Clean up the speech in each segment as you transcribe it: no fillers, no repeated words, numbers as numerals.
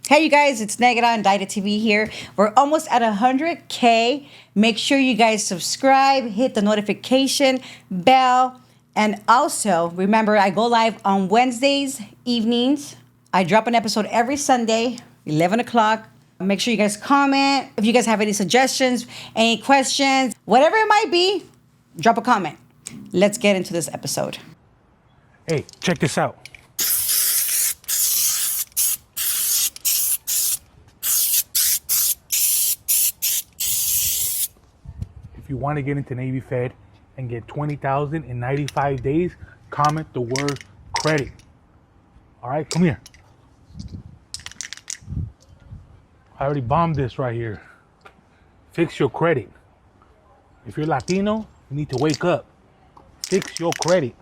Hey, you guys, it's Negative Indicted TV here. We're almost at 100K. Make sure you guys subscribe, hit the notification bell, and also remember I go live on Wednesdays evenings. I drop an episode every Sunday, 11 o'clock. Make sure you guys comment. If you guys have any suggestions, any questions, whatever it might be, drop a comment. Let's get into this episode. Hey, check this out. If you want to get into Navy Fed and get $20,000 in 95 days, comment the word credit. All right, come here. I already bombed this right here. Fix your credit. If you're Latino, you need to wake up. Fix your credit.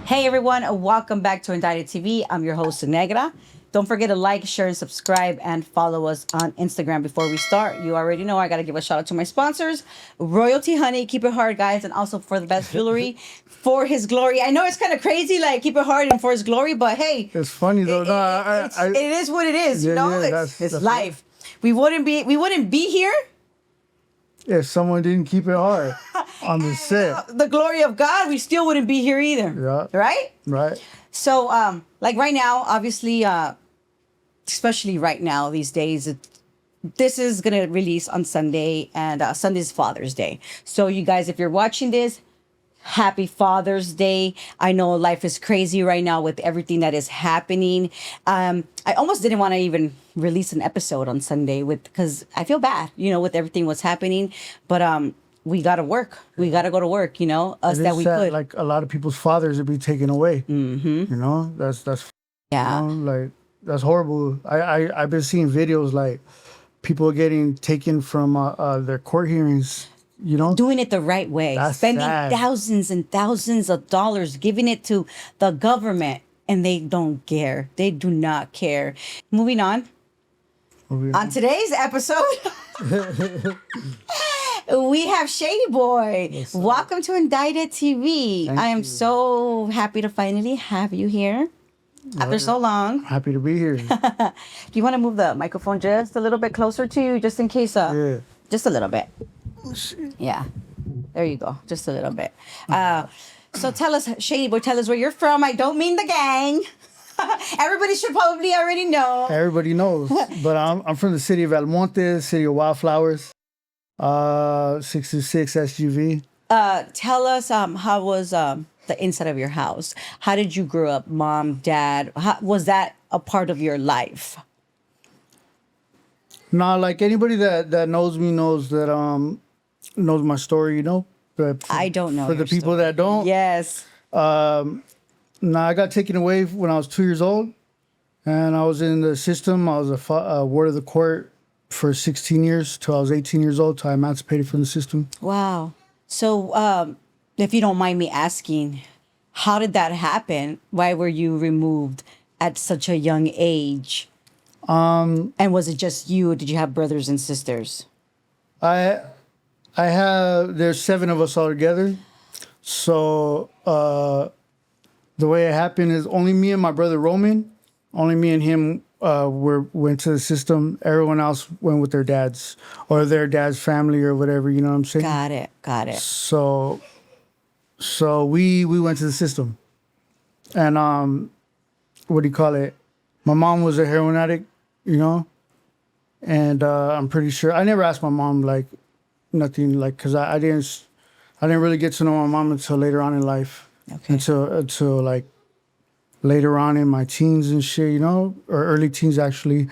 Hey everyone, welcome back to Indicted TV. I'm your host, Negra. Don't forget to like, share, and subscribe, and follow us on Instagram. Before we start, you already know I got to give a shout out to my sponsors, Royalty Honey, keep it hard, guys, and also for the best jewelry, for his glory. I know it's kind of crazy, like keep it hard and for his glory, but hey, it's funny though. It is what it is. You know, it's life. We wouldn't be here if someone didn't keep it hard on the set. The glory of God, we still wouldn't be here either. Yeah. Right? Right. So, like right now, obviously, especially right now these days, this is going to release on Sunday, and Sunday's Father's Day. So you guys, if you're watching this, happy Father's Day. I know life is crazy right now with everything that is happening. I almost didn't want to even release an episode on Sunday because I feel bad, with everything what's happening. But we got to work. We got to go to work, us that we could. Like a lot of people's fathers would be taken away. Mm-hmm. That's yeah. Like that's horrible. I've been seeing videos like people getting taken from their court hearings. Doing it the right way, spending thousands and thousands of dollars, giving it to the government, and they don't care. They do not care. Moving on. On today's episode, we have Shady Boy. Yes, welcome to Indicted TV. I am so happy to finally have you here after so long. Happy to be here. Do you want to move the microphone just a little bit closer to you, just in case? Just a little bit. Yeah, there you go. Just a little bit. So tell us, Shady Boy, tell us where you're from. I don't mean the gang. Everybody should probably already know. Everybody knows. But I'm from the city of Almonte, city of Wildflowers, 626 SUV. Tell us how was the inside of your house? How did you grow up? Mom, dad? Was that a part of your life? Nah, like anybody that knows me knows that knows my story, But I don't know. For the people story. that don't. Yes. I got taken away when I was 2 years old, and I was in the system. I was a ward of the court for 16 years till I was 18 years old, till I emancipated from the system. Wow. So, if you don't mind me asking, how did that happen? Why were you removed at such a young age? And was it just you, or did you have brothers and sisters? There's 7 of us all together. So the way it happened is only me and my brother Roman, only me and him went to the system. Everyone else went with their dads or their dad's family or whatever, you know what I'm saying? Got it. So we went to the system. And what do you call it? My mom was a heroin addict, and I'm pretty sure I never asked my mom like nothing, like, because I didn't really get to know my mom until later on in life. Okay. Until like later on in my teens and shit, or early teens actually.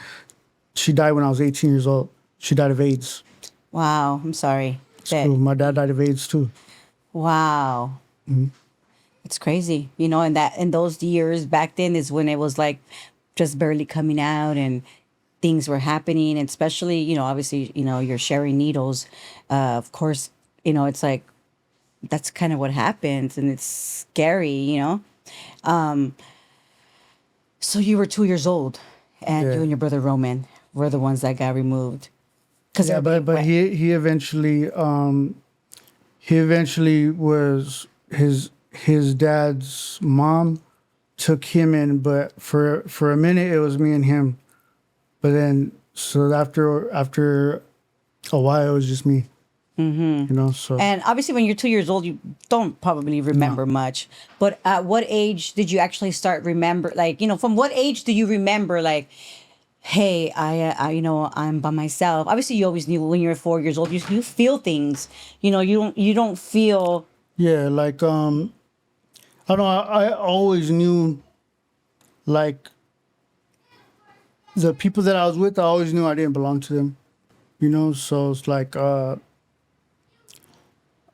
She died when I was 18 years old. She died of AIDS. Wow, I'm sorry. Cool. My dad died of AIDS too. Wow. Mm-hmm. It's crazy, and that in those years back then is when it was like just barely coming out and things were happening, and especially, obviously, you're sharing needles. Of course, it's like that's kind of what happens, and it's scary, So you were 2 years old, and you and your brother Roman. were the ones that got removed. Because Yeah, but he eventually was his dad's mom took him in, but for a minute it was me and him. But then so after a while it was just me. You know, so And obviously, when you're 2 years old, you don't probably remember much. But at what age did you actually start remember? Like, from what age do you remember? Like, hey, I'm by myself. Obviously, you always knew when you were 4 years old. You feel things. You don't feel. yeah, like I don't know, I always knew like the people that I was with, I always knew I didn't belong to them. You know, so it's like I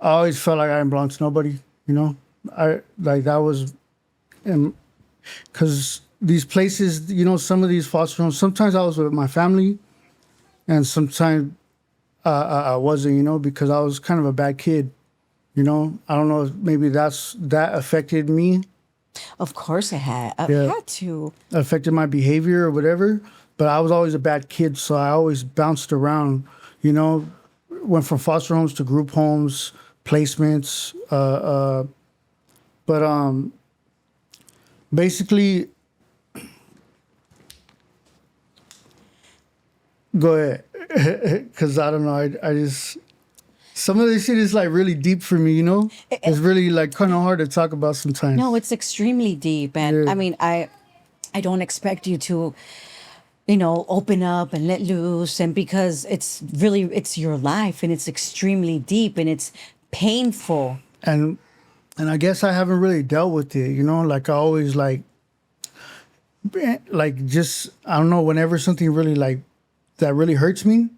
always felt like I didn't belong to nobody. You know, I like that was, because these places, you know, some of these foster homes. Sometimes I was with my family, and sometimes I wasn't. You know, because I was kind of a bad kid. You know, I don't know if maybe that affected me, Of course, it had. I Yeah. had to. affected my behavior or whatever. But I was always a bad kid, so I always bounced around. You know, went from foster homes to group homes, placements. But basically, go ahead, because I don't know. I just some of this shit is like really deep for me. You know, it's really like kind of hard to talk about sometimes. No, it's extremely deep, and Yeah. I mean, I don't expect you to, open up and let loose, and because it's your life, and it's extremely deep, and it's painful. and I guess I haven't really dealt with it. You know, like I always like just I don't know. Whenever something really like that really hurts me,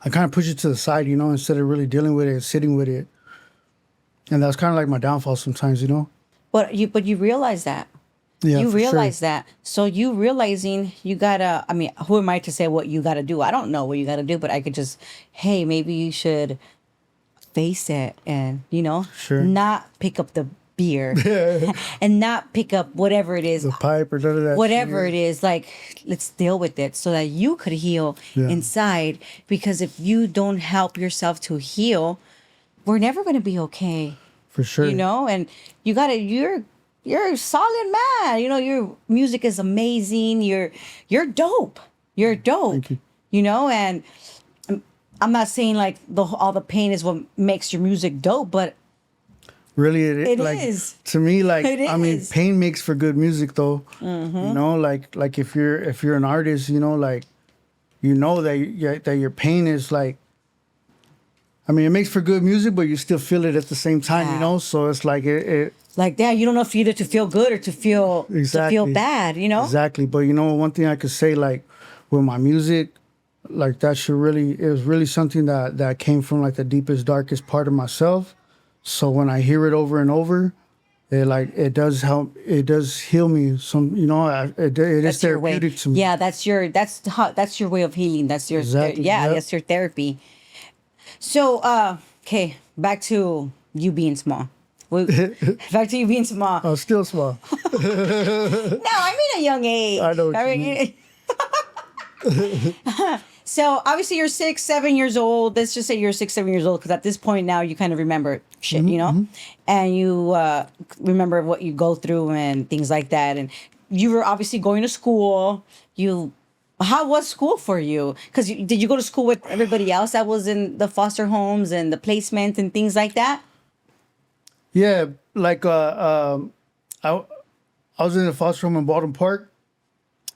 I kind of push it to the side. You know, instead of really dealing with it, sitting with it, and that's kind of like my downfall sometimes. You know. But you realize that. Yeah. You for sure. realize that. So you realizing you gotta, I mean, who am I to say what you gotta do? I don't know what you gotta do, but I could just, hey, maybe you should face it and, Sure. not pick up the beer and not pick up whatever it is, The pipe or none of that. whatever shit. it is. Like, let's deal with it so that you could heal Yeah. inside. Because if you don't help yourself to heal, we're never gonna be okay. For sure. And you're a solid man. Your music is amazing. You're dope. You're dope. Thank you. And I'm not saying like all the pain is what makes your music dope, but Really, It like, is. to me. Like, It I mean, is. pain makes for good music, though. You know, like if you're an artist, you know, like, that your pain is like. I mean, it makes for good music, but you still feel it at the same time. Yeah. You know, so it's like it like that, you don't know if either to feel good or to feel Exactly. bad. Exactly. But you know, one thing I could say, like, with my music, like it was really something that came from like the deepest, darkest part of myself. So when I hear it over and over, it does help. It does heal me. It is That's your way. therapeutic to me. Yeah, that's your way of healing. That's your Exactly, yeah, yep. that's your therapy. So, okay, back to you being small. Back to you being small. Oh, still small. No, I mean a young age. I know what you mean. So obviously you're 6, 7 years old. Let's just say you're 6, 7 years old, because at this point now you kind of remember shit, and you remember what you go through and things like that. And you were obviously going to school. How was school for you? Because did you go to school with everybody else that was in the foster homes and the placement and things like that? Yeah, like I was in a foster home in Baldwin Park,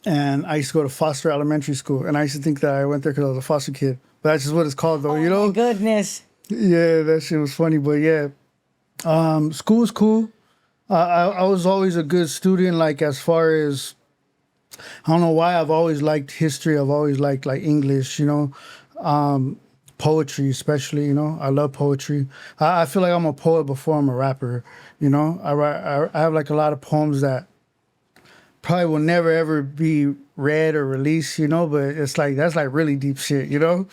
and I used to go to Foster Elementary School, and I used to think that I went there because I was a foster kid, but that's just what it's called, though. You Oh know? my goodness. Yeah, that shit was funny, but yeah, school was cool. I was always a good student. Like, as far as, I don't know why, I've always liked history. I've always liked like English. You know, poetry especially. You know, I love poetry. I feel like I'm a poet before I'm a rapper. You know, I have like a lot of poems that probably will never ever be read or released. You know, but it's like that's like really deep shit. You know,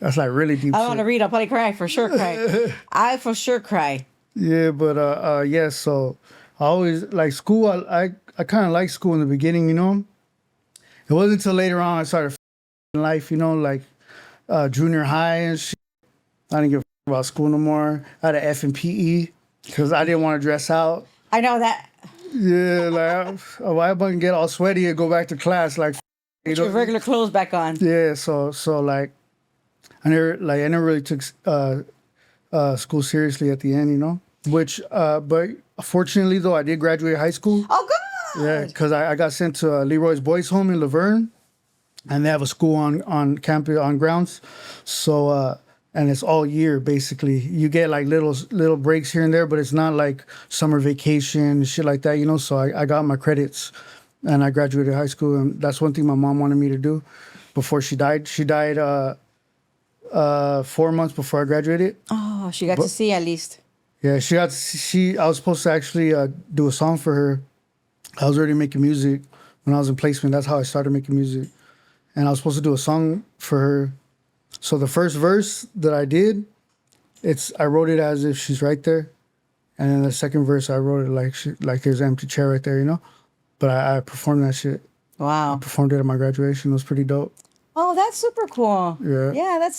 that's like really deep. I shit. don't want to read. I'll probably cry. For sure cry. I for sure cry. Yeah, but yeah. So I always like school. I kind of liked school in the beginning. You know, it wasn't until later on I started life, you know, like junior high and shit. I didn't give a fuck about school no more. I had an F in PE because I didn't want to dress out. I know that. Yeah, like why am I gonna get all sweaty and go back to class? Like, you Put your know, regular clothes back on. yeah. So like I never really took school seriously at the end, you know. Which but fortunately though, I did graduate high school. Oh, good. Yeah, because I got sent to Leroy's Boys Home in Laverne, and they have a school on campus on grounds. So and it's all year basically. You get like little breaks here and there, but it's not like summer vacation shit like that, you know. So I got my credits, and I graduated high school, and that's one thing my mom wanted me to do before she died. She died 4 months before I graduated. Oh, she got to see at least. Yeah, I was supposed to actually do a song for her. I was already making music when I was in placement. That's how I started making music. And I was supposed to do a song for her. So the first verse that I did, I wrote it as if she's right there. And then the second verse, I wrote it like there's an empty chair right there, you know? But I performed that shit. Wow. Performed it at my graduation. It was pretty dope. Oh, that's super cool. Yeah. Yeah,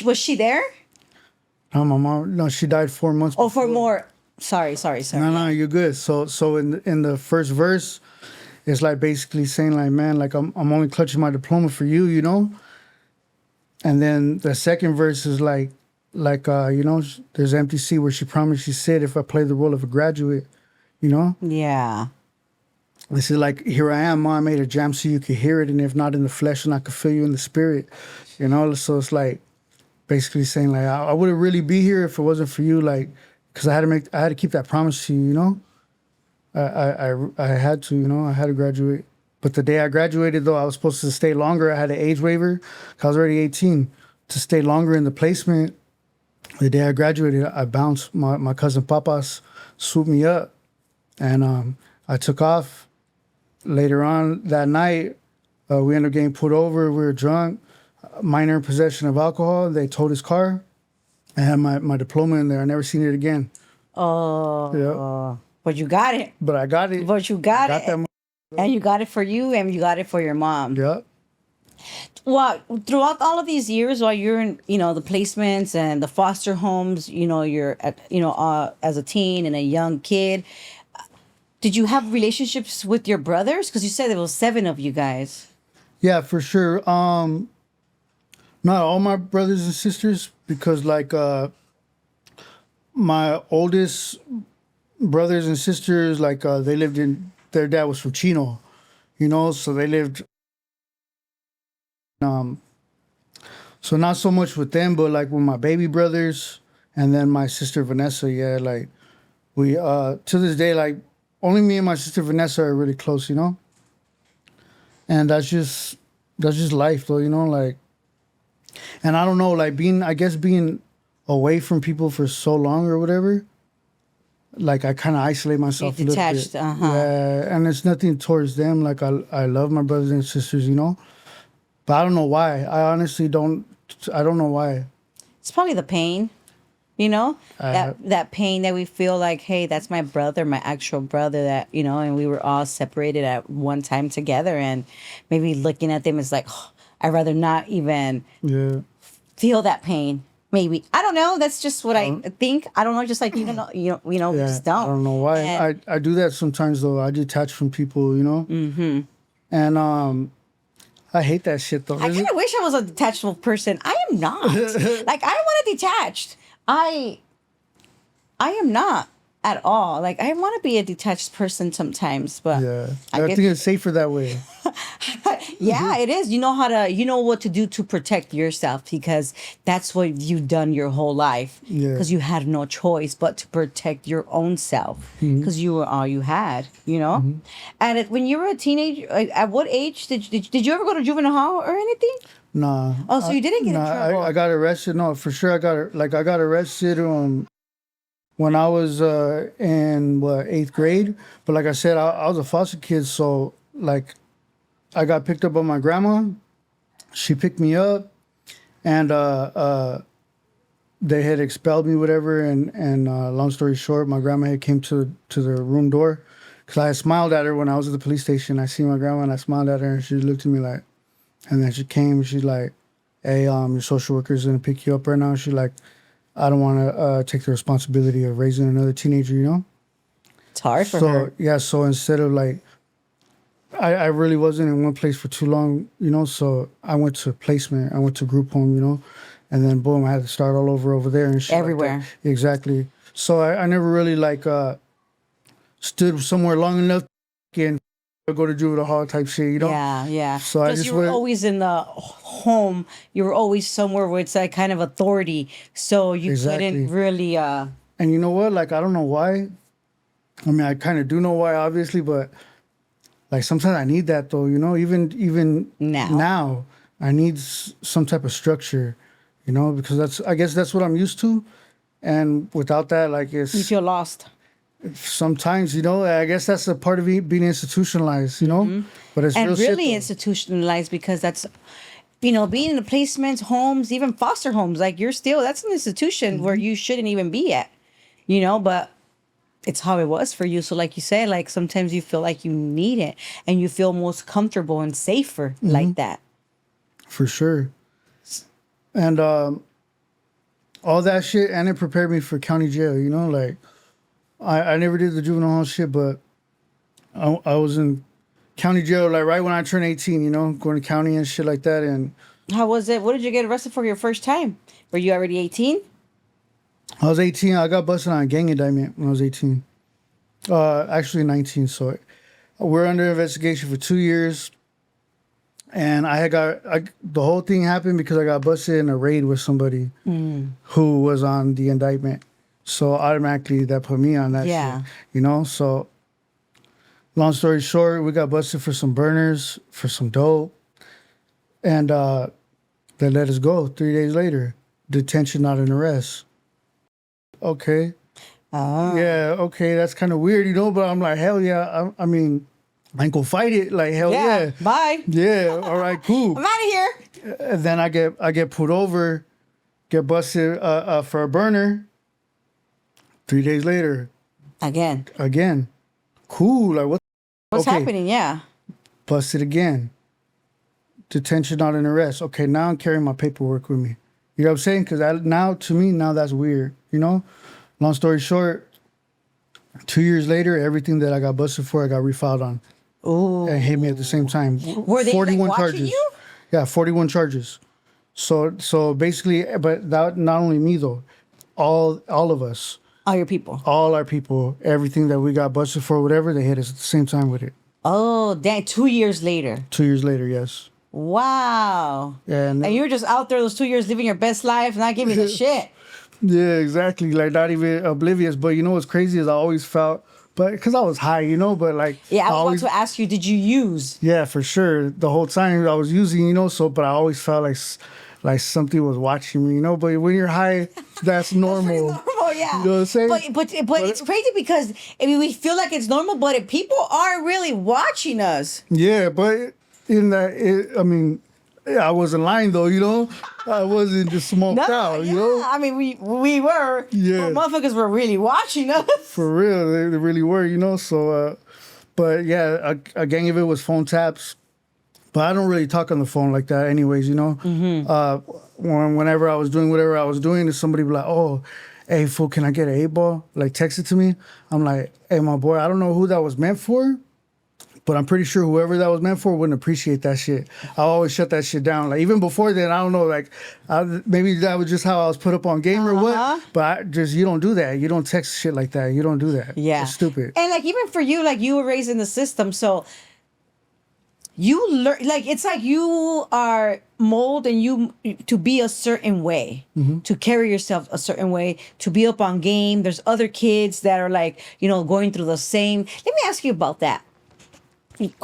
was she there? No, my mom, no, she died 4 months Oh, for more. Sorry. No, you're good. So in the first verse, it's like basically saying like, man, like I'm only clutching my diploma for you, you know. And then the second verse is like you know, there's an empty seat where she promised she said if I play the role of a graduate, you know. Yeah. This is like, here I am, Ma, I made a jam so you could hear it, and if not in the flesh, and I could feel you in the spirit, you know. So it's like basically saying like I wouldn't really be here if it wasn't for you, like. Because I had to keep that promise to you, you know. I had to, you know. I had to graduate. But the day I graduated, though, I was supposed to stay longer. I had an age waiver. 'Cause I was already 18 to stay longer in the placement. The day I graduated, I bounced. My cousin Papas swooped me up, and I took off. Later on that night, we ended up getting pulled over. We were drunk, minor in possession of alcohol. They towed his car. I had my diploma in there. I never seen it again. Oh. Yeah. But you got it. But I got it. But you got it. That. And you got it for you, and you got it for your mom. Yeah. Well, throughout all of these years, while you're in, you know, the placements and the foster homes, you know, you're at, you know, as a teen and a young kid, did you have relationships with your brothers? Because you said there was 7 of you guys. Yeah, for sure. Not all my brothers and sisters, because like my oldest brothers and sisters, like they lived in, their dad was from Chino, you know, so they lived. So not so much with them, but like with my baby brothers and then my sister Vanessa. Yeah, like we to this day, like only me and my sister Vanessa are really close, you know. And that's just life, though, you know, like. And I don't know, like being away from people for so long or whatever, like I kind of isolate myself a little detached, bit. Yeah, and it's nothing towards them. Like I love my brothers and sisters, you know, but I don't know why. I honestly don't. I don't know why. It's probably the pain, you know, that pain that we feel like, hey, that's my brother, my actual brother, that, you know, and we were all separated at one time together, and maybe looking at them is like, oh, I'd rather not even feel that pain. Maybe, I don't know. That's just what I think. I don't know. Just like, you know, we just don't. I don't know why. And I do that sometimes though. I detach from people, you know. Mm-hmm. And I hate that shit though. I kind of wish I was a detachable person. I am not. Like, I want to detached. I am not at all. Like, I want to be a detached person sometimes, but yeah, I think it's safer that way. Yeah, it is. You know what to do to protect yourself, because that's what you've done your whole life. Yeah. Because you had no choice but to protect your own self, because you were all you had, you know? Mm-hmm. And when you were a teenager, at what age did you ever go to juvenile hall or anything? Nah. Oh, so you didn't get in trouble? I got arrested. No, for sure. I got arrested when I was in 8th grade. But like I said, I was a foster kid, so like I got picked up by my grandma. She picked me up, and they had expelled me, whatever. And long story short, my grandma had came to the room door, because I had smiled at her when I was at the police station. I seen my grandma and I smiled at her, and she looked at me like, And then she came. She's like, "Hey, your social worker's gonna pick you up right now." She's like, "I don't want to take the responsibility of raising another teenager, you know." It's hard for So her. yeah, so instead of like, I really wasn't in one place for too long, you know. So I went to placement. I went to group home, you know, and then boom, I had to start all over there and shit like that. Everywhere. Exactly. So I never really like stood somewhere long enough and go to juvenile hall type shit, you know. Yeah, yeah. So I Plus, just you were went. always in the home. You were always somewhere where it's like kind of authority, so you Exactly. couldn't really. And you know what? Like, I don't know why. I mean, I kind of do know why, obviously, but like sometimes I need that though. You know, even Now. I need some type of structure. You know, because I guess that's what I'm used to, and without that, like You it's feel lost. sometimes, you know, I guess that's a part of being institutionalized. You know, but it's And real shit, really though. institutionalized because that's, being in the placements, homes, even foster homes. Like that's an institution where you shouldn't even be at. But it's how it was for you. So, like you said, like sometimes you feel like you need it, and you feel most comfortable and safer like that. For sure. And all that shit, and it prepared me for county jail. You know, like I never did the juvenile hall shit, but I was in county jail like right when I turned 18. You know, going to county and shit like that. And How was it? What did you get arrested for your first time? Were you already 18? I was 18. I got busted on a gang indictment when I was 18. Actually 19. So we're under investigation for 2 years. And the whole thing happened because I got busted in a raid with somebody who was on the indictment. So automatically that put me on that Yeah. shit, you know? So long story short, we got busted for some burners, for some dope. And they let us go 3 days later. Detention, not an arrest. Okay. Yeah, okay, that's kind of weird, you know? But I'm like, hell yeah. I mean, I ain't gonna fight it. Like, hell yeah. Bye. Yeah, all right, cool. I'm out of here. And then I get pulled over, get busted for a burner. 3 days later, again. Cool. Like, what? What's Okay. happening? Yeah. Busted again. Detention, not an arrest. Okay, now I'm carrying my paperwork with me. You know what I'm saying? Because to me, that's weird. You know? Long story short, 2 years later, everything that I got busted for, I got refiled on. Ooh. And hit me at the same time. Were they 41 watching charges. you? Yeah, 41 charges. So basically, but that, not only me though, all of us, All your people. all our people, everything that we got busted for, whatever, they hit us at the same time with it. Oh, dang. 2 years later. 2 years later, yes. Wow. And you were just out there those 2 years living your best life, not giving a shit. yeah, exactly. Like not even oblivious. But you know what's crazy is I always felt, but because I was high, you know, but like Yeah, I was always, about to ask you, did you use? yeah, for sure. The whole time I was using, you know, so but I always felt like something was watching me, you know. But when you're high, that's normal. Normal, yeah. You know what I'm saying? But it's crazy because we feel like it's normal, but if people are really watching us. Yeah, but I mean, yeah, I wasn't lying though, you know. I wasn't just smoked out, you know. I mean, we were. Yeah. But motherfuckers were really watching us. For real, they really were, you know. So, but yeah, a gang of it was phone taps. But I don't really talk on the phone like that, anyways, you know. Whenever I was doing whatever I was doing, if somebody be like, "Oh, hey, fool, can I get an 8-ball?" Like, text it to me. I'm like, "Hey, my boy, I don't know who that was meant for, but I'm pretty sure whoever that was meant for wouldn't appreciate that shit." I always shut that shit down. Like, even before then, I don't know, like, maybe that was just how I was put up on game or what. But you don't do that. You don't text shit like that. You don't do that. Yeah. It's stupid. And like even for you, like you were raised in the system, so you learn, like it's like you are molded and you to be a certain way, to carry yourself a certain way, to be up on game. There's other kids that are like, going through the same. Let me ask you about that.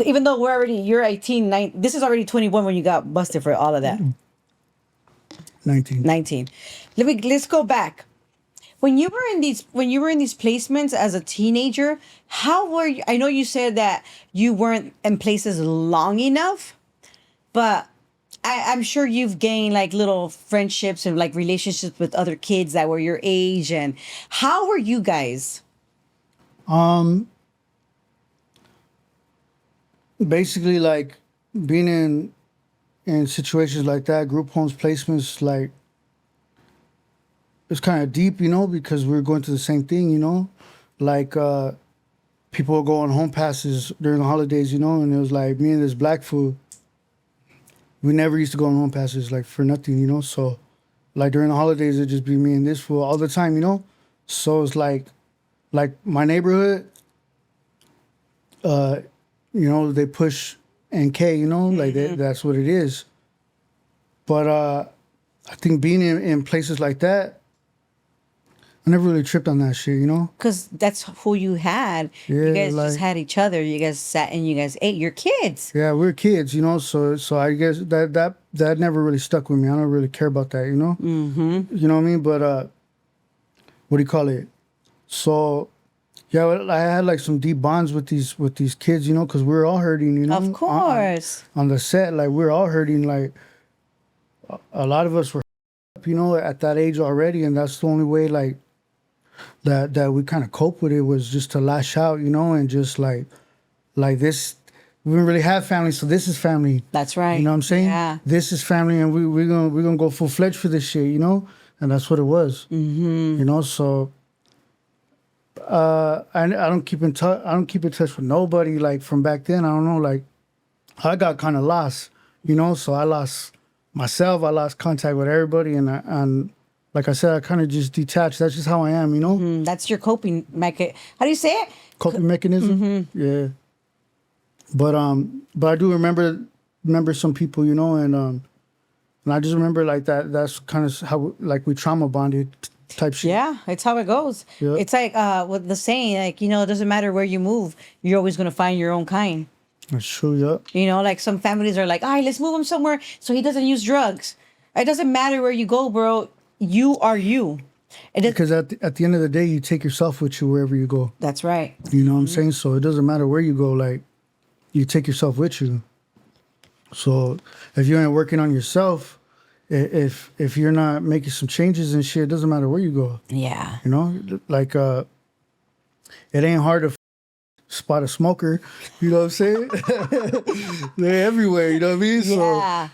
Even though you're 18, this is already 21 when you got busted for all of that. 19. 19. Let's go back. When you were in these placements as a teenager, how were you? I know you said that you weren't in places long enough, but I'm sure you've gained like little friendships and like relationships with other kids that were your age. And how were you guys? Basically, like being in in situations like that, group homes placements, like it's kind of deep, because we're going through the same thing, like people will go on home passes during the holidays, and it was like me and this black fool. We never used to go on home passes like for nothing, So like during the holidays, it'd just be me and this fool all the time, So it's like my neighborhood, they push NK, like that's what it is. But I think being in places like that, I never really tripped on that shit, Because that's who you had. Yeah, You guys like- just had each other. You guys sat and you guys ate. You're kids. Yeah, we're kids, So I guess that never really stuck with me. I don't really care about that, Mm-hmm. You know what I mean? But what do you call it? So yeah, well, I had like some deep bonds with these kids, because we were all hurting, Of course. On the set, like we were all hurting. Like a lot of us were, at that age already, and that's the only way, like that we kind of cope with it was just to lash out, and just like this. We don't really have family, so this is family. That's right. You know what I'm saying? Yeah. This is family, and we're gonna go full fledged for this shit, and that's what it was. Mm-hmm. So I don't keep in touch. I don't keep in touch with nobody like from back then. I don't know, like I got kind of lost, So I lost myself. I lost contact with everybody, and like I said, I kind of just detached. That's just how I am, That's your coping mechanism. How do you say it? Coping mechanism. Yeah. But I do remember some people, and I just remember like that. That's kind of how like we trauma bonded type shit. Yeah, it's how it goes. Yeah. It's like what the saying, like, it doesn't matter where you move, you're always going to find your own kind. That's true. Yeah. Like some families are like, all right, let's move him somewhere so he doesn't use drugs. It doesn't matter where you go, bro. You are you. Because at the end of the day, you take yourself with you wherever you go. That's right. You know what I'm saying? So it doesn't matter where you go. Like you take yourself with you. So if you ain't working on yourself, if you're not making some changes and shit, it doesn't matter where you go. Yeah. Like it ain't hard to spot a smoker. You know what I'm saying? They're everywhere. You know what I mean? Yeah.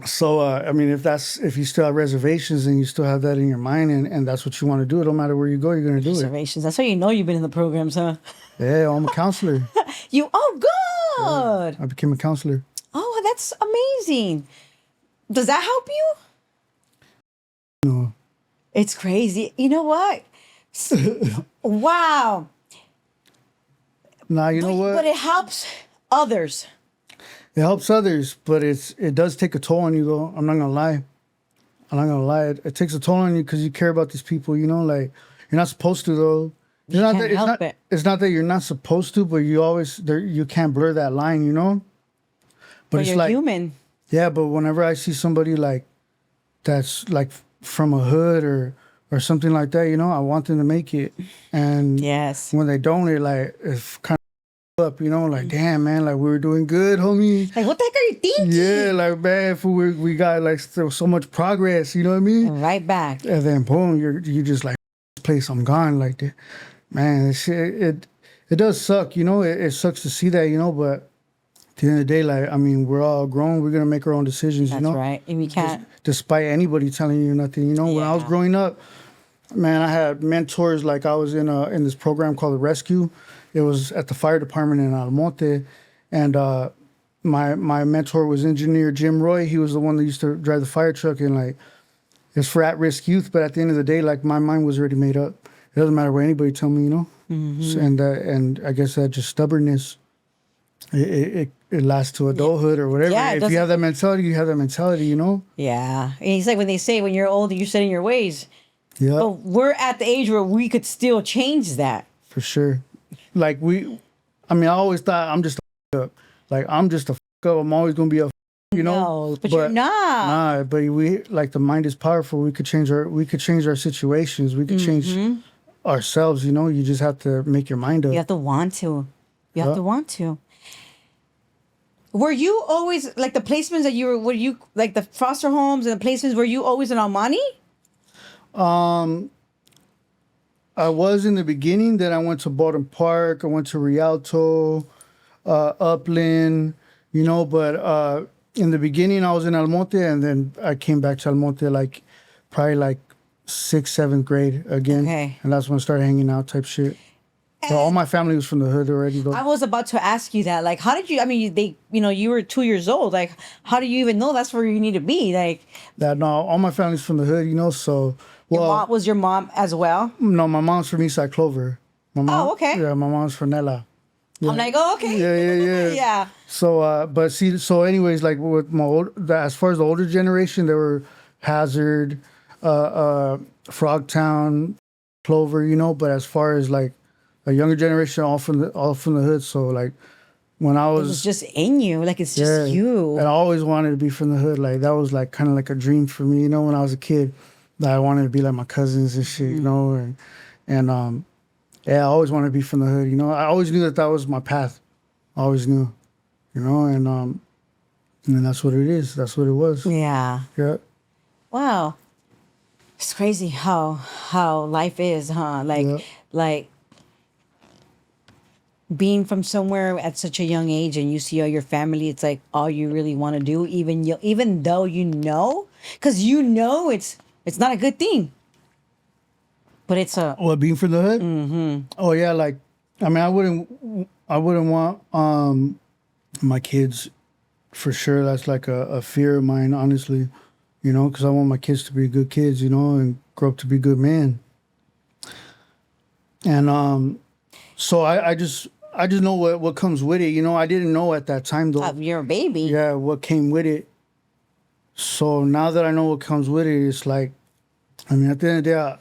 So I mean, if you still have reservations and you still have that in your mind and that's what you want to do, it don't matter where you go, you're gonna do it. Reservations. That's how you know you've been in the programs, huh? Yeah, I'm a counselor. Good. I became a counselor. Oh, that's amazing. Does that help you? No. It's crazy. You know what? Wow. Nah, you know what? But it helps others. It helps others, but it does take a toll on you, though. I'm not gonna lie. It takes a toll on you because you care about these people. Like you're not supposed to, though. You can't help it. It's not that you're not supposed to, but you can't blur that line, But it's you're like human. yeah. But whenever I see somebody like that's like from a hood or something like that, I want them to make it. And Yes. when they don't, it's kind of up, like damn man, like we were doing good, homie. Like, what the heck are you thinking? Yeah, like man, if we got like so much progress, you know what I mean? And right back. And then boom, you just like this place, I'm gone. Like that, man. It does suck, It sucks to see that, but at the end of the day, like I mean, we're all grown. We're gonna make our own decisions, That's right. And we can't. Despite anybody telling you nothing, When I was Yeah. growing up, man, I had mentors. Like I was in this program called the Rescue. It was at the fire department in Almonte, and my mentor was engineer Jim Roy. He was the one that used to drive the fire truck, and like it's for at-risk youth. But at the end of the day, like my mind was already made up. It doesn't matter what anybody tell me, So, and I guess that just stubbornness. It lasts to adulthood or whatever. Yeah, it if you have doesn't- that mentality, you have that mentality, Yeah. And it's like when they say when you're older, you're set in your ways. Yeah, But we're at the age where we could still change that. for sure. Like I always thought I'm just a up. Like I'm just a up. I'm always gonna be a No, but you're not. Nah, but we like the mind is powerful. We could change our situations. We could change ourselves. You just have to make your mind up. You have to want to. You have to want to. Were you always like the placements that were you like the foster homes and the placements? Were you always in Almani? I was in the beginning. Then I went to Baldwin Park. I went to Rialto, Upland. But in the beginning, I was in Almonte, and then I came back to Almonte like probably like sixth, seventh grade again. Okay. And that's when I started hanging out type shit. But all my family was from the hood already, though. I was about to ask you that. Like, how did you? I mean, you were 2 years old. Like, how do you even know that's where you need to be? Like, That no, all my family's from the hood, so was your mom as well? no, my mom's from Eastside Clover. My mom, Oh, okay. yeah, my mom's from Nella. I'm like, oh, okay. Yeah. Yeah. So, but see, so anyways, like with as far as the older generation, there were Hazard, Frogtown, Clover, But as far as like a younger generation, all from the hood. So like when I It was just in you. Like, it's just you. and I always wanted to be from the hood. Like that was like kind of like a dream for me, when I was a kid. That I wanted to be like my cousins and shit, and yeah, I always wanted to be from the hood. I always knew that was my path. I always knew, and that's what it is. That's what it was. Yeah. Yeah. Wow. It's crazy how life is, huh? Yeah. Like being from somewhere at such a young age and you see all your family, it's like all you really want to do, even though because it's not a good thing. But it's a What, being from the hood? Mm-hmm. Oh yeah, like I mean, I wouldn't want my kids, for sure. That's like a fear of mine, honestly. Because I want my kids to be good kids, and grow up to be good men. And so I just know what comes with it. I didn't know at that time though. you're a baby. Yeah, what came with it. So now that I know what comes with it, it's like, I mean, at the end of the day,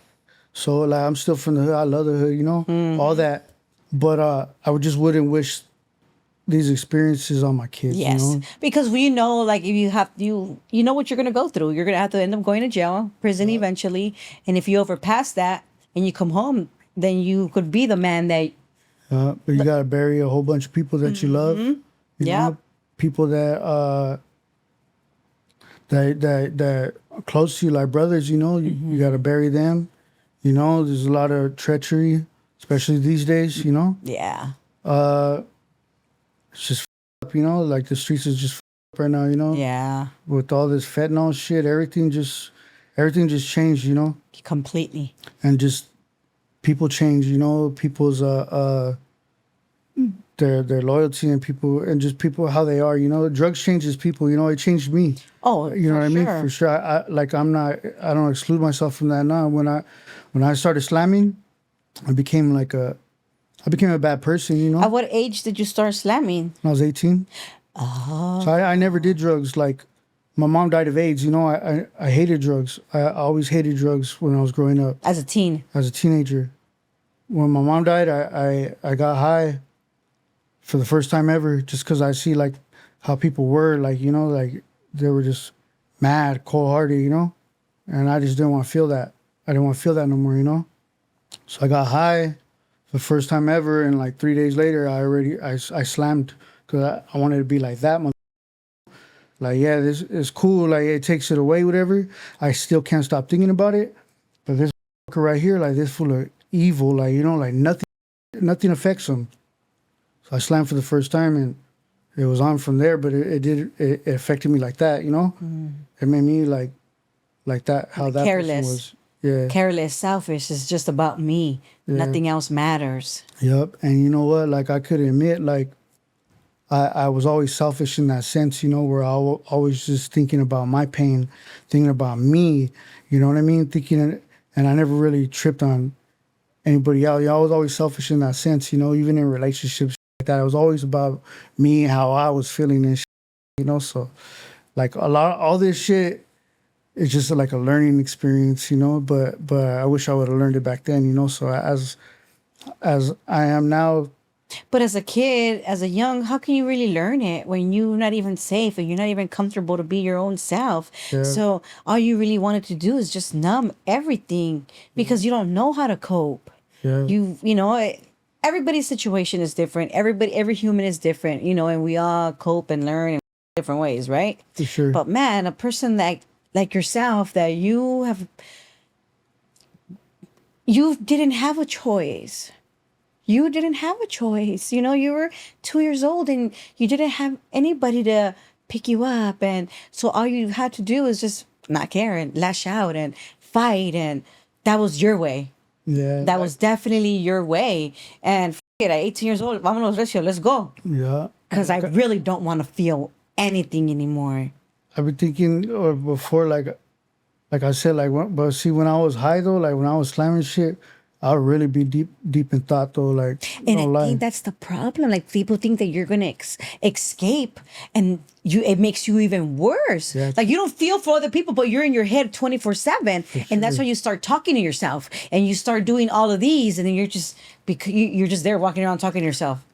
so like I'm still from the hood. I love the hood, all that. But I wouldn't wish these experiences on my kids. Yes, because like if you know what you're gonna go through. You're gonna have to end up going to jail, prison eventually, and if you overpass that and you come home, then you could be the man that. But you gotta bury a whole bunch of people that you love. Yeah. People that that are close to you, like brothers. You gotta bury them. There's a lot of treachery, especially these days. Yeah. It's just up. Like the streets is just up right now. Yeah. With all this fentanyl shit, everything just changed. Completely. And just people change. People's their loyalty and people how they are. Drugs changes people. It changed me. Oh, you know what I mean? sure. For sure. I don't exclude myself from that now. When I started slamming, I became a bad person. At what age did you start slamming? When I was 18. Oh. So I never did drugs. Like my mom died of AIDS. I hated drugs. I always hated drugs when I was growing up. As a teen. As a teenager. When my mom died, I got high for the first time ever, just because I see like how people were, like, like they were just mad, cold-hearted, and I just didn't want to feel that. I didn't want to feel that no more, So I got high for the first time ever, and like 3 days later, I slammed, because I wanted to be like that. Like, yeah, this is cool. Like, it takes it away, whatever. I still can't stop thinking about it. But this right here, like, this full of evil, like, like nothing affects him. So I slammed for the first time, and it was on from there. But it affected me like that, It made me like that. How that careless. person was. Yeah. Careless, selfish. It's just about me. Yeah. Nothing else matters. Yep. And you know what? Like, I could admit, like, I was always selfish in that sense, where I always just thinking about my pain, thinking about me, you know what I mean? And I never really tripped on anybody else. I was always selfish in that sense, even in relationships like that. It was always about me, how I was feeling and shit, So, like, all this shit is just like a learning experience, But I wish I would have learned it back then, So as I am now. But as a kid, as a young, how can you really learn it when you're not even safe and you're not even comfortable to be your own self? Yeah. So all you really wanted to do is just numb everything because you don't know how to cope. Yeah. Everybody's situation is different. Every human is different, and we all cope and learn in different ways, right? For sure. But man, a person like yourself, that you didn't have a choice. You didn't have a choice. You were 2 years old and you didn't have anybody to pick you up, and so all you had to do is just not care and lash out and fight, and that was your way. Yeah. That was definitely your way. And at 18 years old, vámonos, Recio, let's go. Yeah. Because I really don't want to feel anything anymore. I've been thinking or before, like I said, but see, when I was high though, like when I was slamming shit, I would really be deep in thought though, like, And no I lie. think that's the problem. Like people think that you're gonna escape, and it makes you even worse. Yeah. Like you don't feel for other people, but you're in your head 24/7, and that's sure. why you start talking to yourself, and you start doing all of these, and then you're just because you're just there walking around talking to yourself.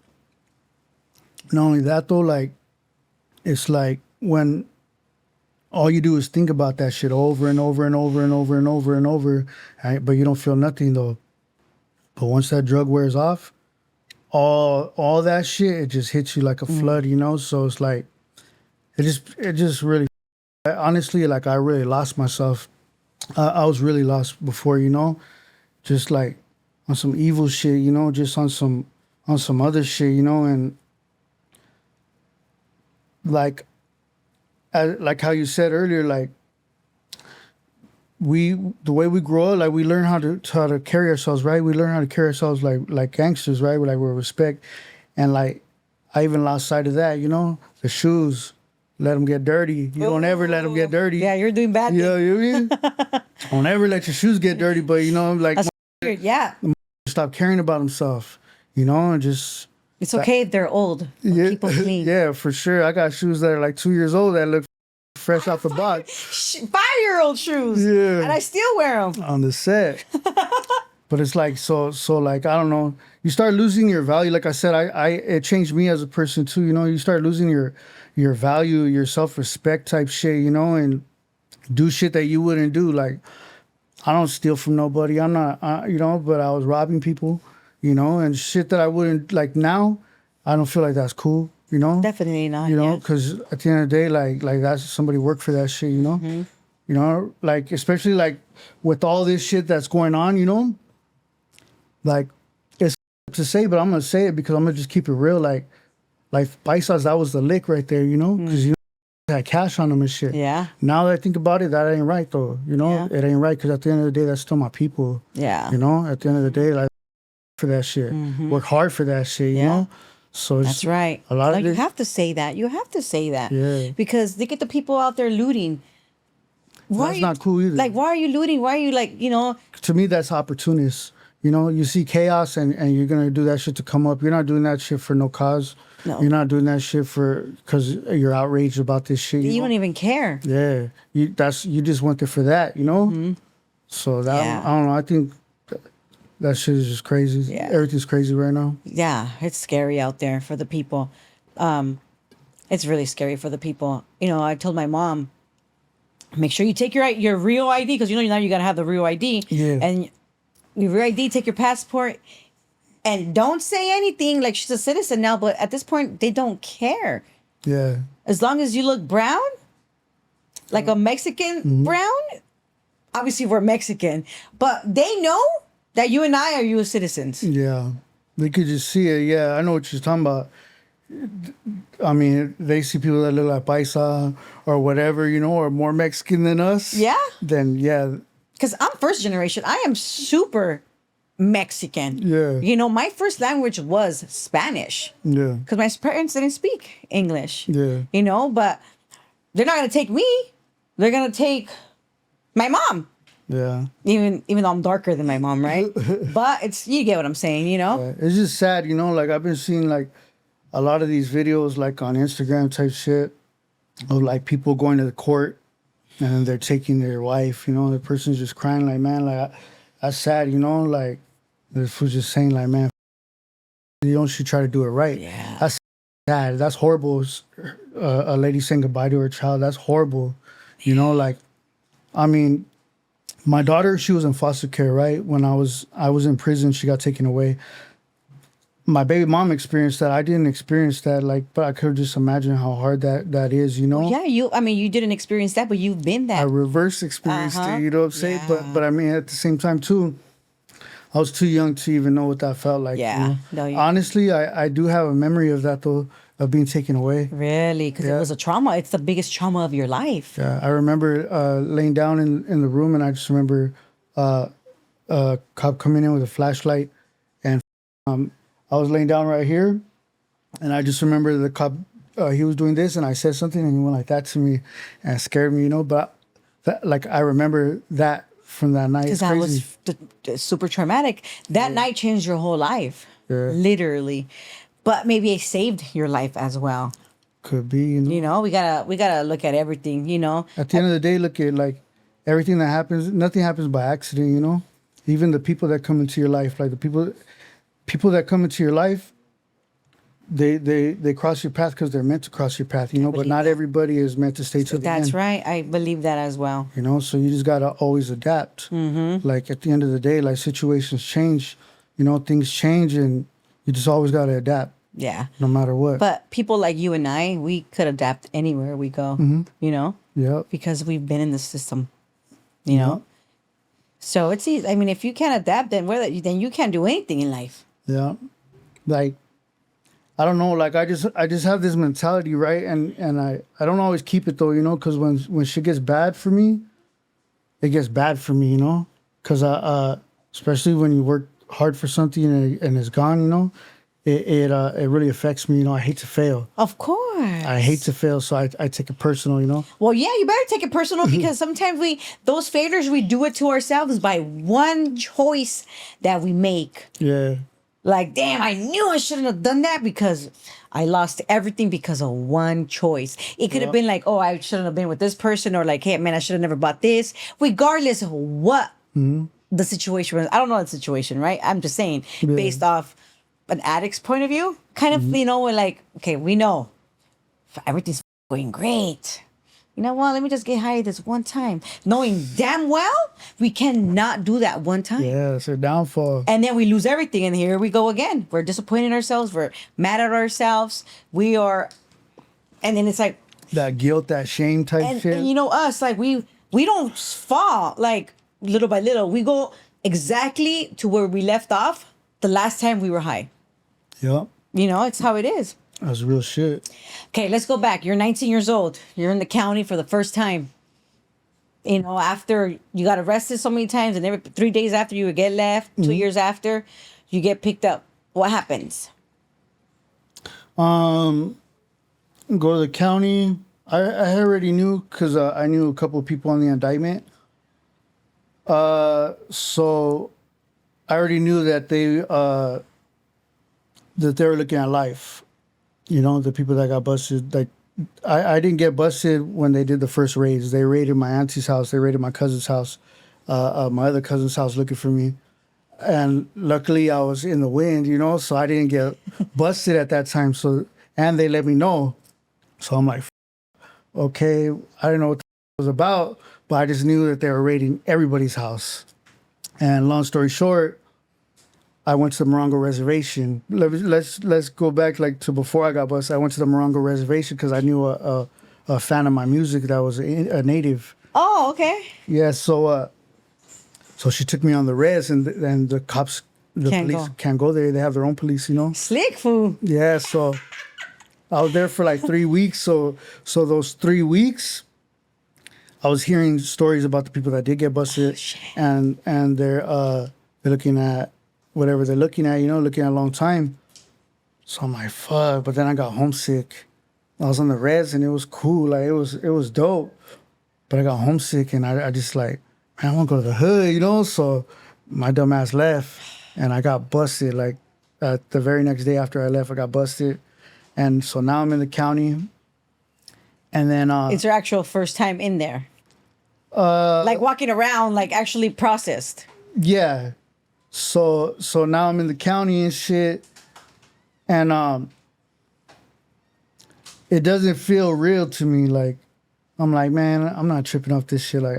Not only that though, like, it's like when all you do is think about that shit over and over and over and over and over and over, right? But you don't feel nothing though. But once that drug wears off, all that shit, it just hits you like a flood, you know? So it's like, it just really, honestly, like I really lost myself. I was really lost before, you know? Just like on some evil shit, you know? Just on some other shit, you know? And like how you said earlier, like the way we grow up, like we learn how to carry ourselves, right? We learn how to carry ourselves like gangsters, right? Like with respect, and like I even lost sight of that, you know. The shoes, let them get dirty. You don't ever let them get dirty. Yeah, you're doing bad. You know what I mean? Don't ever let your shoes get dirty. But you know, like That's weird. Yeah, stop caring about himself, you know, and just it's okay if they're old. But yeah, keep them clean. yeah, for sure. I got shoes that are like 2 years old that look fresh off the box 5-year-old shoes. Yeah. And I still wear them. on the set. But it's like so like I don't know. You start losing your value. Like I said, I it changed me as a person too. You know, you start losing your value, your self-respect type shit. You know, and do shit that you wouldn't do. Like I don't steal from nobody. I'm not, you know. But I was robbing people. You know, and shit that I wouldn't like now. I don't feel like that's cool. You know, Definitely not. you know, yeah. because at the end of the day, like that's somebody worked for that shit, you know. Mm-hmm. You know, like especially like with all this shit that's going on, you know, like it's to say, but I'm gonna say it because I'm gonna just keep it real. Like Paisas, that was the lick right there, you know, because you had cash on them and shit. Yeah. Now that I think about it, that ain't right though. You know, Yeah. it ain't right because at the end of the day, that's still my people. Yeah. You know, at the end of the day, like for that shit, work hard for that shit. You Yeah. know. So it's, That's right. A lot of like, you this- have to say that. You have to say that. Yeah. Because look at the people out there looting. Why That's are you, not cool either. Like, why are you looting? Why are you like, To me, that's opportunist. You know, you see chaos and you're gonna do that shit to come up. You're not doing that shit for no cause. No. You're not doing that shit for because you're outraged about this shit. you know? don't even care. Yeah, you just went there for that. You know. So that Yeah. I don't know. I think that shit is just crazy. Yeah. Everything's crazy right now. Yeah, it's scary out there for the people. It's really scary for the people. I told my mom, make sure you take your real ID because now you gotta have the real ID. Yeah. And your real ID, take your passport, and don't say anything. Like she's a citizen now, but at this point they don't care. Yeah. As long as you look brown, like a Mexican brown. Obviously, we're Mexican, but they know that you and I are U.S. citizens. Yeah. They could just see it. Yeah, I know what you're talking about. I mean, they see people that look like paisa or whatever, or more Mexican than us. Yeah. Then yeah. Because I'm first generation. I am super Mexican. Yeah. My first language was Spanish Yeah. because my parents didn't speak English. Yeah. But they're not going to take me. They're going to take my mom. Yeah. Even though I'm darker than my mom, right? But you get what I'm saying, Yeah. It's just sad, like I've been seeing like a lot of these videos like on Instagram type shit of like people going to the court and then they're taking their wife, the person's just crying like, man, like that's sad, like this was just saying like, man, she try to do it right. Yeah. That's sad. That's horrible. A lady saying goodbye to her child. That's horrible. Like, I mean, my daughter, she was in foster care, right? When I was in prison, she got taken away. My baby mom experienced that. I didn't experience that, but I could just imagine how hard that is, Yeah, you didn't experience that, but you've been I that. reverse experienced it, you know what I'm saying? Yeah. But I mean, at the same time, too, I was too young to even know what that felt like. Yeah. No, Honestly, I do have a memory of that, though. being taken away. Really? Because it Yeah. was a trauma. It's the biggest trauma of your life. Yeah, I remember laying down in the room, and I just remember a cop coming in with a flashlight, and I was laying down right here, and I just remember the cop. He was doing this, and I said something, and he went like that to me, and it scared me, But like I remember that from that night. Because It's that crazy. was super traumatic. That night changed your whole life. Yeah. Literally. But maybe it saved your life as well. Could be. We gotta look at everything, At the end of the day, look at like everything that happens. Nothing happens by accident. Even the people that come into your life, like the people that come into your life, they cross your path because they're meant to cross your path. But believe not that. everybody is meant to stay to the end. That's right. I believe that as well. So you just gotta always adapt. Like at the end of the day, like situations change. Things change, and you just always gotta adapt, Yeah. no matter what. But people like you and I, we could adapt anywhere we go, Yeah. because we've been in the system, you know? So it's easy. I mean, if you can't adapt, then you can't do anything in life. Yeah. Like I don't know, like I just have this mentality, right? And I don't always keep it though, because when shit gets bad for me, it gets bad for me, because especially when you work hard for something and it's gone, it really affects me. I hate to fail. Of course. I hate to fail, so I take it personal. Well, yeah, you better take it personal because sometimes those failures, we do it to ourselves by one choice that we make. Yeah. Like, damn, I knew I shouldn't have done that because I lost everything because of one choice. It could have been like, oh, I shouldn't have been with this person, or like, hey, man, I should have never bought this. Regardless of what the situation was. I don't know the situation, right? I'm just saying, based off an addict's point of view, kind of, we're like, okay, we know everything's going great. You know what? Let me just get high this one time, knowing damn well we cannot do that one time. Yeah, it's a downfall. And then we lose everything, and here we go again. We're disappointed in ourselves. We're mad at ourselves. We are, and then it's like That guilt, that shame type shit. and us, like we don't fall like little by little. We go exactly to where we left off the last time we were high. Yep. It's how it is. That's real shit. Okay, let's go back. You're 19 years old. You're in the county for the first time. After you got arrested so many times, and every 3 days after you would get left, 2 years after, you get picked up. What happens? Go to the county. I already knew because I knew a couple of people on the indictment. So I already knew that they were looking at life. The people that got busted. Like I didn't get busted when they did the first raids. They raided my auntie's house. They raided my cousin's house. My other cousin's house looking for me. And luckily I was in the wind, so I didn't get busted at that time. So, and they let me know. So I'm like, okay, I didn't know what it was about, but I just knew that they were raiding everybody's house. And long story short, I went to the Morongo Reservation. Let's go back like to before I got busted. I went to the Morongo Reservation because I knew a fan of my music that was a native. Oh, okay. Yeah, so she took me on the res, and the cops, the Can't police go. can't go there. They have their own police, Slick fool. Yeah, so I was there for like 3 weeks. So those 3 weeks, I was hearing stories about the people that did get busted, and they're looking at whatever they're looking at, looking at a long time. So I'm like, fuck. But then I got homesick. I was on the res, and it was cool. Like it was dope. But I got homesick, and I just like, man, I want to go to the hood, So my dumb ass left, and I got busted. Like the very next day after I left, I got busted. And so now I'm in the county. And then It's your actual first time in there. Like walking around, like actually processed. yeah. So now I'm in the county and shit. And it doesn't feel real to me. Like I'm like, man, I'm not tripping off this shit. Like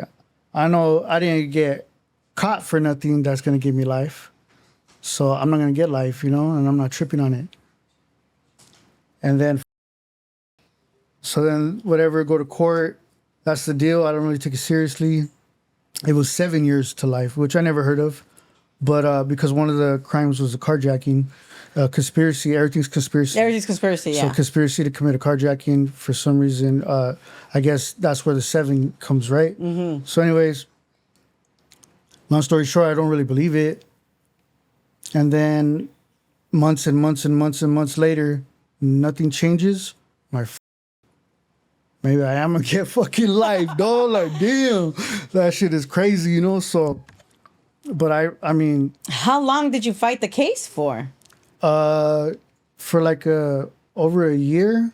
I know I didn't get caught for nothing that's gonna give me life. So I'm not gonna get life, and I'm not tripping on it. And then whatever, go to court. That's the deal. I don't really take it seriously. It was 7 years to life, which I never heard of. But because one of the crimes was a carjacking. conspiracy. Everything's conspiracy. Everything's conspiracy. Yeah. So conspiracy to commit a carjacking for some reason. I guess that's where the 7 comes, right? Mm-hmm. So, anyways, long story short, I don't really believe it. And then months and months and months and months later, nothing changes. Maybe I am gonna get fucking life, dog. Like, damn, that shit is crazy, you know. So, but I mean, How long did you fight the case for? for like over a year.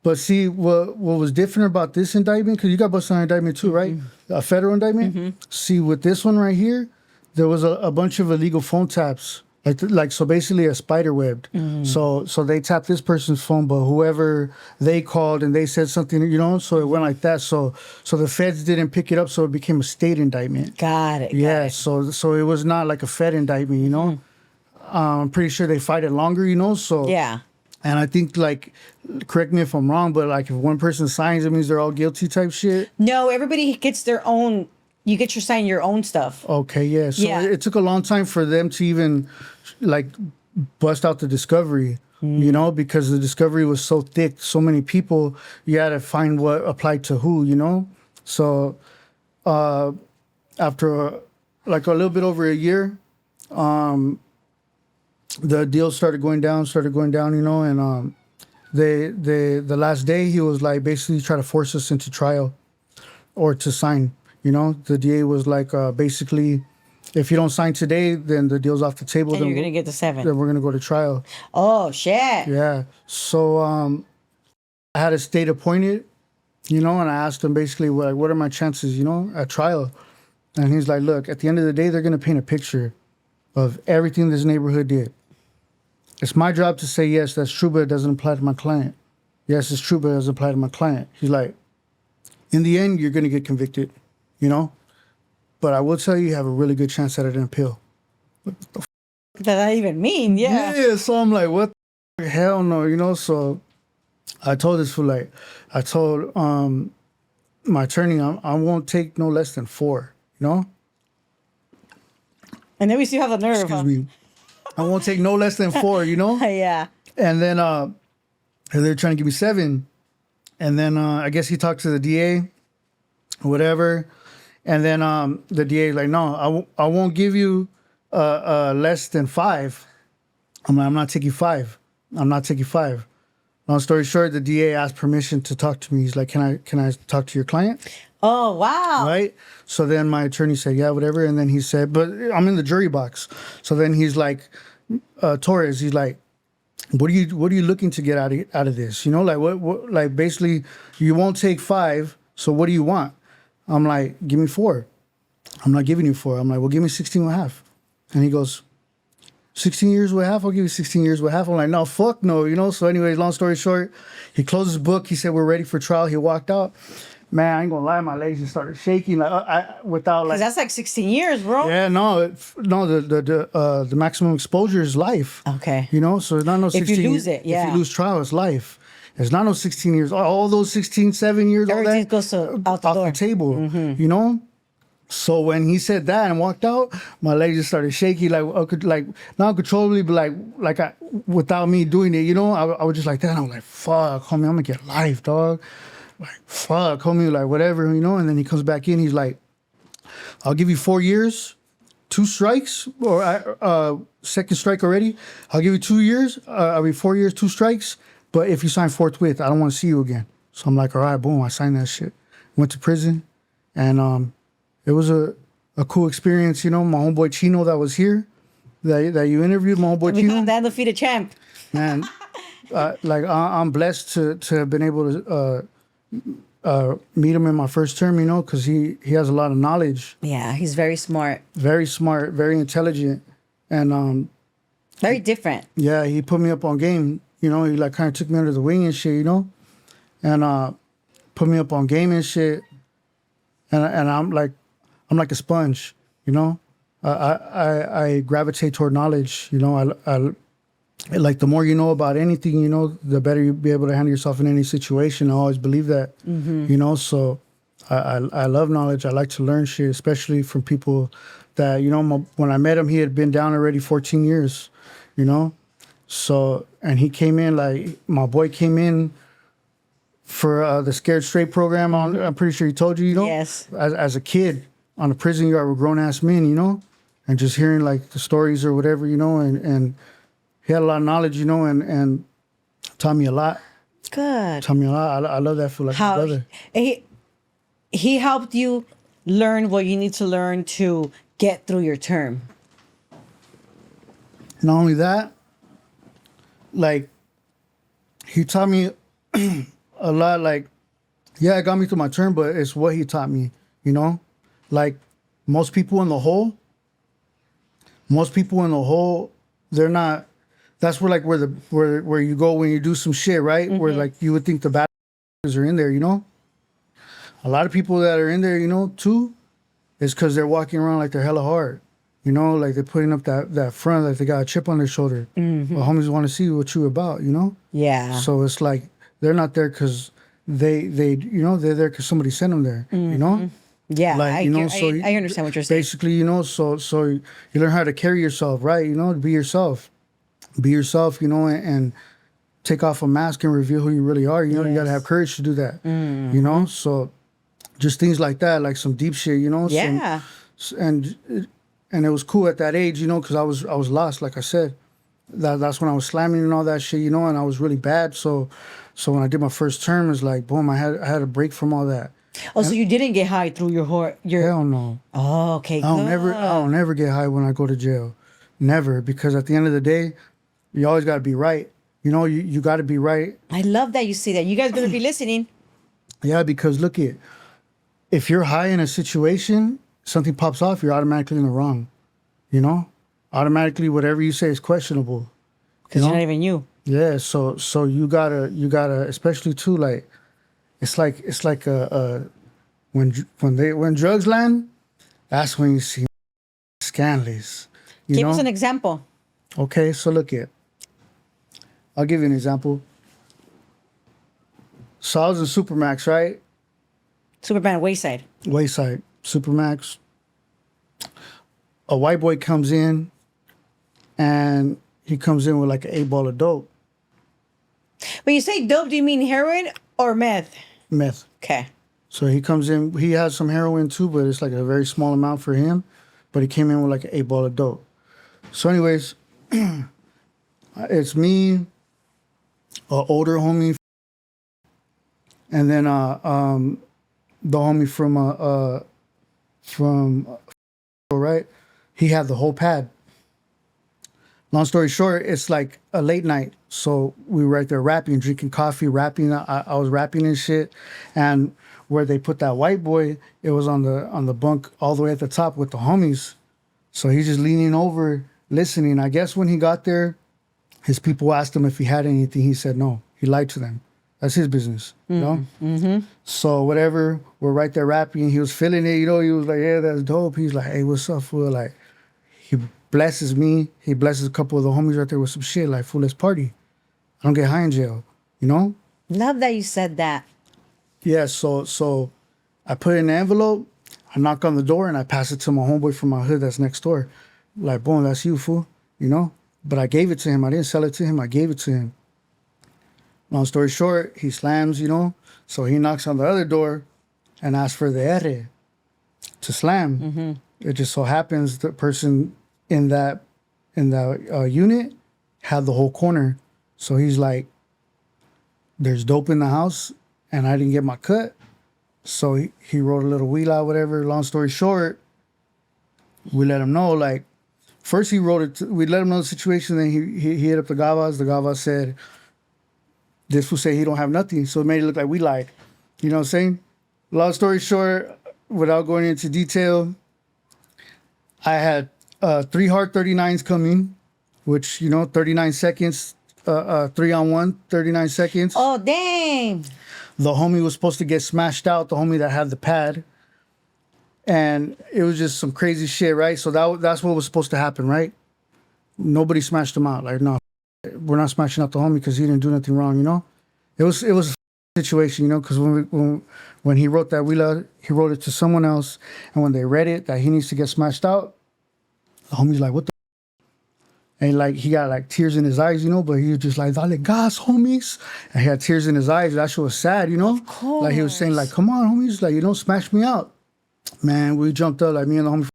But see, what was different about this indictment, because you got busted on indictment too, right? A federal indictment. See, with this one right here, there was a bunch of illegal phone taps, like so basically a spider webbed. So they tapped this person's phone, but whoever they called and they said something, you know, so it went like that. So the feds didn't pick it up, so it became a state indictment. Got it. Yeah, so it was not like a Fed indictment, you know. I'm pretty sure they fight it longer, you know. So Yeah. and I think, like, correct me if I'm wrong, but like if one person signs, it means they're all guilty type shit. No, everybody gets their own. You get your sign your own stuff. Okay, yeah. So Yeah. it took a long time for them to even like bust out the discovery, you know, because the discovery was so thick, so many people. You had to find what applied to who, you know. So after like a little bit over a year, the deal started going down, you know, and the last day he was like basically trying to force us into trial or to sign, you know. The DA was like basically, if you don't sign today, then the deal's off the table. And Then you're going to get the 7. then we're gonna go to trial. Oh, shit. Yeah. So I had a state appointed, you know, and I asked him basically what are my chances, you know, at trial. And he's like, look, at the end of the day, they're gonna paint a picture of everything this neighborhood did. It's my job to say, yes, that's true, but it doesn't apply to my client. Yes, it's true, but it doesn't apply to my client. He's like, in the end, you're going to get convicted, you know? But I will tell you, you have a really good chance at an appeal. What does that even mean? Yeah. Yeah, so I'm like, what the hell no, you know? So I told this fool, like, I told my attorney, I won't take no less than 4, you know? And then we still have the nerve. Excuse me. I won't take no less than 4, you know? Yeah. And then they're trying to give me 7. And then I guess he talked to the DA, whatever. And then the DA like, no, I won't give you less than 5. I'm like, I'm not taking 5. I'm not taking 5. Long story short, the DA asked permission to talk to me. He's like, can I talk to your client? Oh, wow. Right? So then my attorney said, yeah, whatever. And then he said, but I'm in the jury box. So then he's like, Torres, he's like, what are you looking to get out of this? You know, like what like basically you won't take 5. So what do you want? I'm like, give me 4. I'm not giving you 4. I'm like, well, give me 16 and a half. And he goes, 16 years with half? I'll give you 16 years with half. I'm like, no, fuck no, you know? So anyways, long story short, he closed his book. He said, we're ready for trial. He walked out. Man, I ain't gonna lie, my legs just started shaking. Like without like. 'Cause that's like 16 years, bro. Yeah, no, the maximum exposure is life. Okay. You know, so it's not no 16. If you lose it, yeah. If you lose trial, it's life. It's not no 16 years. All those 16, 7 years, Everything all that goes out the off door. the table. You know. So when he said that and walked out, my legs just started shaking, like not uncontrollably, but without me doing it. You know, I was just like that. And I was like, fuck, homie, I'm gonna get life, dog. Like, fuck, homie, like, whatever, you know? And then he comes back in, he's like, I'll give you 4 years, 2 strikes, or second strike already. I'll give you 2 years, 4 years, 2 strikes, but if you sign forthwith, I don't want to see you again. So I'm like, all right, boom, I signed that shit. Went to prison, and it was a cool experience, you know? My homeboy Chino that was here, that you interviewed, my homeboy We Chino. call him the undefeated champ. Man, I'm blessed to have been able to meet him in my first term, you know, because he has a lot of knowledge. Yeah, he's very smart. Very smart, very intelligent. And Very different. yeah, he put me up on game, you know, he like kind of took me under the wing and shit, you know, and put me up on game and shit. And I'm like a sponge, you know. I gravitate toward knowledge, you know. I like the more you know about anything, you know, the better you'll be able to handle yourself in any situation. I always believe that, you know. So I love knowledge. I like to learn shit, especially from people that, you know, when I met him, he had been down already 14 years, you know. So, and he came in, like, my boy came in for the Scared Straight program. I'm pretty sure he told you, you know? Yes. As a kid on a prison yard with grown ass men, you know? And just hearing like the stories or whatever, you know? And he had a lot of knowledge, you know? And taught me a lot. Good. Taught me a lot. I love that for like my How brother. he helped you learn what you need to learn to get through your term. Not only that, like, he taught me a lot. Like, yeah, it got me through my term, but it's what he taught me, you know? Like, most people in the hole, they're not, that's where, like, where you go when you do some shit, right? Where, like, you would think the bad are in there, you know? A lot of people that are in there, you know, too, is because they're walking around like they're hella hard. You know, like they're putting up that front, like they got a chip on their shoulder. Well, homies want to see what you about, you know? Yeah. So it's like they're not there because they you know, they're there because somebody sent them there, you know? Yeah. Like, you know, so I understand what you're saying. basically, you know, so you learn how to carry yourself, right? You know, be yourself. Be yourself, you know, and take off a mask and reveal who you really are. You know, you got to have courage to do that, you know? So just things like that, like some deep shit, you know? Yeah. And it was cool at that age, you know, because I was lost, like I said. That's when I was slamming and all that shit, you know, and I was really bad. So when I did my first term, it's like boom, I had a break from all that. Oh, so you didn't get high through your Hell no. Oh, okay. I don't never get high when I go to jail. Never, because at the end of the day, you always got to be right. You know, you got to be right. I love that you say that. You guys better be listening. Yeah, because look it, if you're high in a situation, something pops off, you're automatically in the wrong. You know, automatically whatever you say is questionable. Because You you're know? not even you. Yeah, so you gotta, especially too, like it's like when drugs land, that's when you see scandalous. You Give know? us an example. Okay, so look it. I'll give you an example. So I was in Supermax, right? Superman Wayside. Wayside, Supermax. A white boy comes in, and he comes in with like an 8 ball of dope, When you say dope, do you mean heroin or meth? meth. Okay. So he comes in. He has some heroin too, but it's like a very small amount for him. But he came in with like an 8 ball of dope. So, anyways, it's me, a older homie, and then the homie from right. He had the whole pad. Long story short, it's like a late night. So we were right there rapping, drinking coffee, rapping. I was rapping and shit. And where they put that white boy, it was on the bunk all the way at the top with the homies. So he's just leaning over, listening. I guess when he got there, his people asked him if he had anything. He said no. He lied to them. That's his business, you know? Mm-hmm. So whatever, we're right there rapping. He was feeling it, you know? He was like, yeah, that's dope. He's like, hey, what's up, fool? Like, he blesses me. He blesses a couple of the homies right there with some shit. Like, fool, let's party. I don't get high in jail, you know? Love that you said that. Yeah, so I put it in an envelope. I knock on the door and I pass it to my homeboy from my hood that's next door. Like, boom, that's you, fool, you know? But I gave it to him. I didn't sell it to him. I gave it to him. Long story short, he slams, you know? So he knocks on the other door and asks for the R to slam. Mm-hmm. It just so happens the person in that unit had the whole corner. So he's like, there's dope in the house and I didn't get my cut. So he wrote a little wheel out, whatever. Long story short, we let him know, like, first he wrote it, we let him know the situation, then he hit up the Gavas. The Gavas said, this fool say he don't have nothing. So it made it look like we lied. You know what I'm saying? Long story short, without going into detail, I had 3 hard 39s coming, which, you know, 39 seconds, 3-on-1, 39 seconds. Oh, dang. The homie was supposed to get smashed out, the homie that had the pad. And it was just some crazy shit, right? So that's what was supposed to happen, right? Nobody smashed him out. Like, no, we're not smashing out the homie because he didn't do nothing wrong, you know? It was a situation, you know, because when he wrote that wheel, he wrote it to someone else. And when they read it, that he needs to get smashed out, the homie's like, what the? And like he got like tears in his eyes, you know, but he was just like, "Dale gas, homies," and he had tears in his eyes. That shit was sad, you know. Of course. Like he was saying, like, "Come on, homies, like you don't smash me out." Man, we jumped up like me and the homie.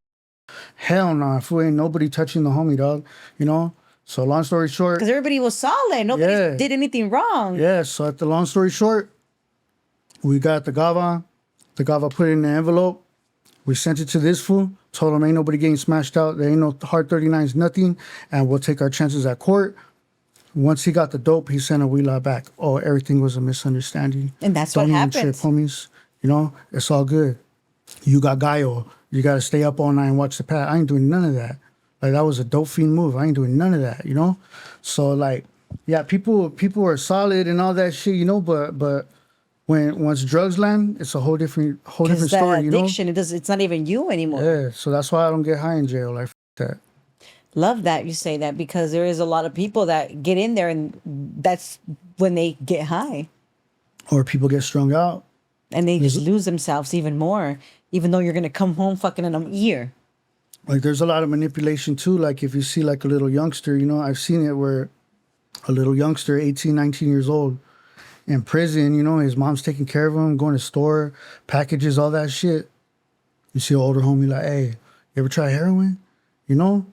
Hell nah, fool, ain't nobody touching the homie, dog. You know. So long story short, Because everybody was solid. Nobody Yeah. did anything wrong. yeah. So at the long story short, we got the gava. The gava put it in the envelope. We sent it to this fool. Told him ain't nobody getting smashed out. There ain't no hard 39s, nothing. And we'll take our chances at court. Once he got the dope, he sent a wheelie back. Oh, everything was a misunderstanding. And that's Don't what even trip, happens. homies. You know, it's all good. You got Gallo. You got to stay up all night and watch the pad. I ain't doing none of that. Like, that was a dope fiend move. I ain't doing none of that, you know? So, like, yeah, people are solid and all that shit, you know, but once drugs land, it's a whole different Because that story, you know? addiction, it's not even you anymore. Yeah, so that's why I don't get high in jail like that. Love that you say that, because there is a lot of people that get in there and that's when they get high Or people get strung out. and they just lose themselves even more, even though you're going to come home fucking in an ear. Like, there's a lot of manipulation too. Like, if you see like a little youngster, you know, I've seen it where a little youngster, 18, 19 years old, in prison, you know, his mom's taking care of him, going to store, packages, all that shit. You see an older homie like, "Hey, you ever try heroin?" You know?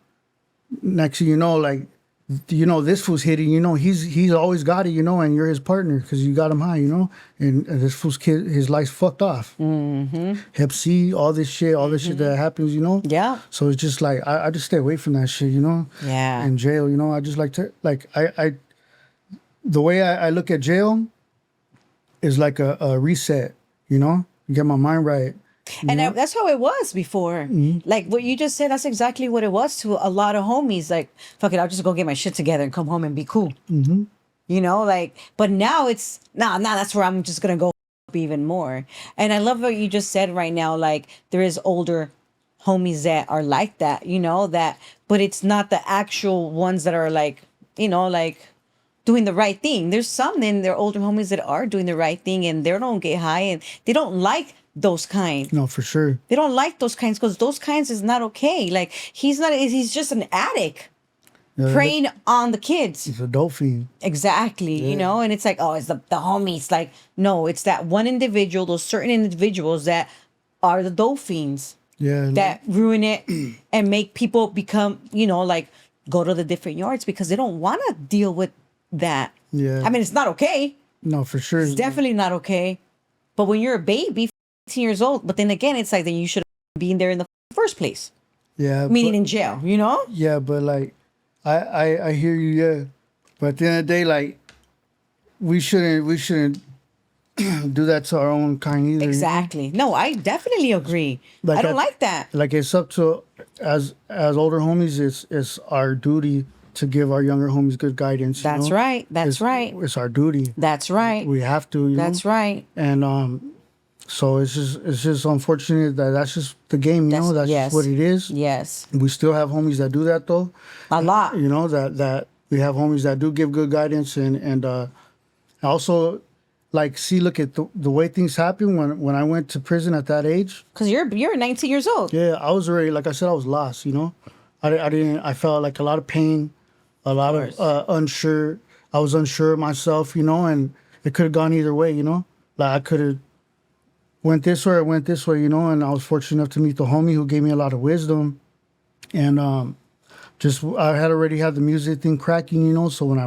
Next thing you know, like, you know, this fool's hitting, you know, he's always got it, you know, and you're his partner because you got him high, you know? And this fool's kid, his life's fucked off. Mm-hmm. Hep C, all this shit that happens, you know? Yeah. So it's just like, I just stay away from that shit, you know? Yeah. In jail, you know, I just like to, like, the way I look at jail is like a reset, you know? Get my mind right. And that's how it was before. Like what you just said, that's exactly what it was to a lot of homies. Like, fuck it, I'll just go get my shit together and come home and be cool. Mm-hmm. You know, like, but now it's, nah, that's where I'm just going to go even more. And I love what you just said right now. Like, there is older homies that are like that, you know, that, but it's not the actual ones that are like, you know, like, doing the right thing. There's some in their older homies that are doing the right thing and they don't get high and they don't like those kind. No, for sure. They don't like those kinds because those kinds is not okay. Like he's just an addict Yeah, preying on the kids. He's a dope fiend. Exactly. You know, and it's like, oh, it's the homies. Like, no, it's that one individual, those certain individuals that are the dope fiends Yeah. that ruin it and make people become, you know, like go to the different yards because they don't want to deal with that. Yeah. I mean, it's not okay. No, for sure. It's definitely not okay. But when you're a baby, 18 years old, but then again, it's like then you should have been there in the first place. Yeah. Meaning in jail, you know? Yeah, but like, I hear you. Yeah, but at the end of the day, like, we shouldn't do that to our own kind either. Exactly. No, I definitely agree. Like I don't like that. Like, it's up to as older homies. It's our duty to give our younger homies good guidance. You That's know? right. That's right. It's our duty. That's right. We have to. You That's know? right. And so it's just unfortunate that that's just the game. You know, that's yes. just what it is. Yes. We still have homies that do that though. A lot. You know, that we have homies that do give good guidance and also, like, see, look at the way things happen when I went to prison at that age. Because you're 19 years old. Yeah, I was already, like I said, I was lost, you know. I felt like a lot of pain, a lot of unsure. I was unsure of myself, you know, and it could have gone either way, you know. Like, I could have went this way or went this way, you know, and I was fortunate enough to meet the homie who gave me a lot of wisdom. And just I had already had the music thing cracking, you know, so when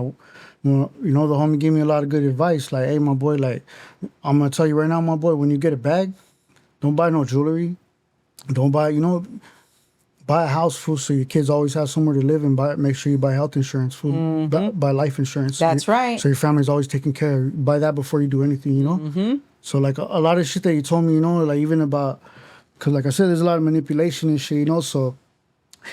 you know, the homie gave me a lot of good advice. Like, hey, my boy, like, I'm going to tell you right now, my boy, when you get a bag, don't buy no jewelry. Don't buy, you know, buy a house, fool, so your kids always have somewhere to live and make sure you buy health insurance, fool. Buy life insurance. That's right. So your family's always taken care of. Buy that before you do anything, you know? Mm-hmm. So, like, a lot of shit that you told me, you know, like, even about, because, like I said, there's a lot of manipulation and shit, you know, so.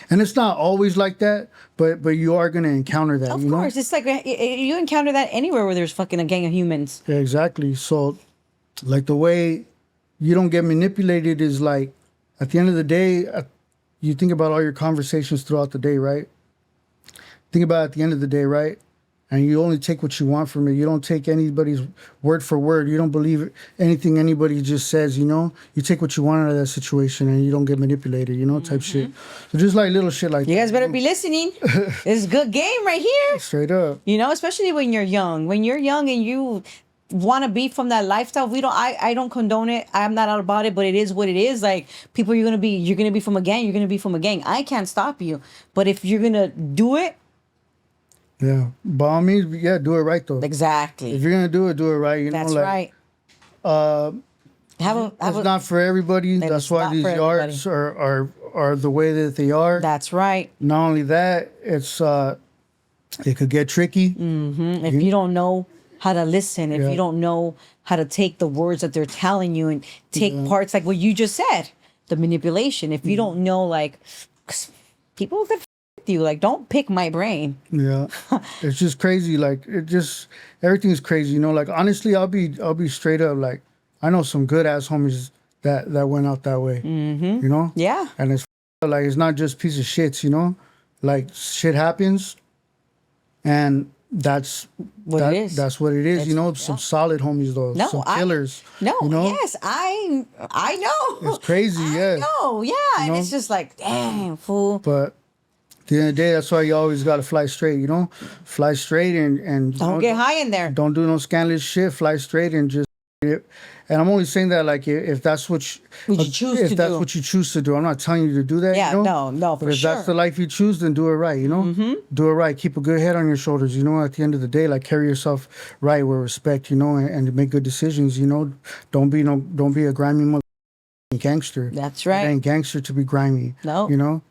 And it's not always like that, but you are going to encounter that, Of you know? course. It's like you encounter that anywhere where there's fucking a gang of humans. Yeah, exactly. So, like, the way you don't get manipulated is, like, at the end of the day, you think about all your conversations throughout the day, right? Think about at the end of the day, right? and you only take what you want from it. You don't take anybody's word for word. You don't believe anything anybody just says, you know? You take what you want out of that situation and you don't get manipulated, you know, type shit. So just like little shit like You guys that. better be listening. This is a good game right here. Straight up. You know, especially when you're young. When you're young and you want to be from that lifestyle, I don't condone it. I'm not out about it, but it is what it is. Like, people, you're gonna be from a gang, you're gonna be from a gang. I can't stop you. But if you're gonna do it, Yeah. By all means, yeah, do it right though. exactly. If you're gonna do it right. You That's know, like, right. It's not for everybody. That That's is why not these for everybody. yards are the way that they are. That's right. Not only that, it's it could get tricky. If you don't know how to listen, if Yeah. you don't know how to take the words that they're telling you and take parts like what you just said, the manipulation. If you don't know, like, 'cause people that with you, like, don't pick my brain. Yeah, it's just crazy. Like everything's crazy. You know, like honestly, I'll be straight up. Like I know some good ass homies that went out that way. You know. Yeah. And it's like it's not just piece of shits. You know, like shit happens, and that's What it is. That's what it is. You know, It's- some solid homies though. No, some killers. No, you know? yes, I know. It's crazy, yeah. No, yeah, and know? it's just like, damn, fool. But at the end of the day, that's why you always got to fly straight, you know? Fly straight and Don't get high in there. Don't do no scandalous shit. Fly straight and just. And I'm only saying that like if that's what What you choose if to that's do. what you choose to do. I'm not telling you to do that. Yeah, you know? no, But for if sure. that's the life you choose, then do it right. You know, do it right. Keep a good head on your shoulders. You know, at the end of the day, like carry yourself right with respect. You know, and make good decisions. You know, don't be a grimy mother gangster. That's It right. ain't gangster to be grimy. No. You know.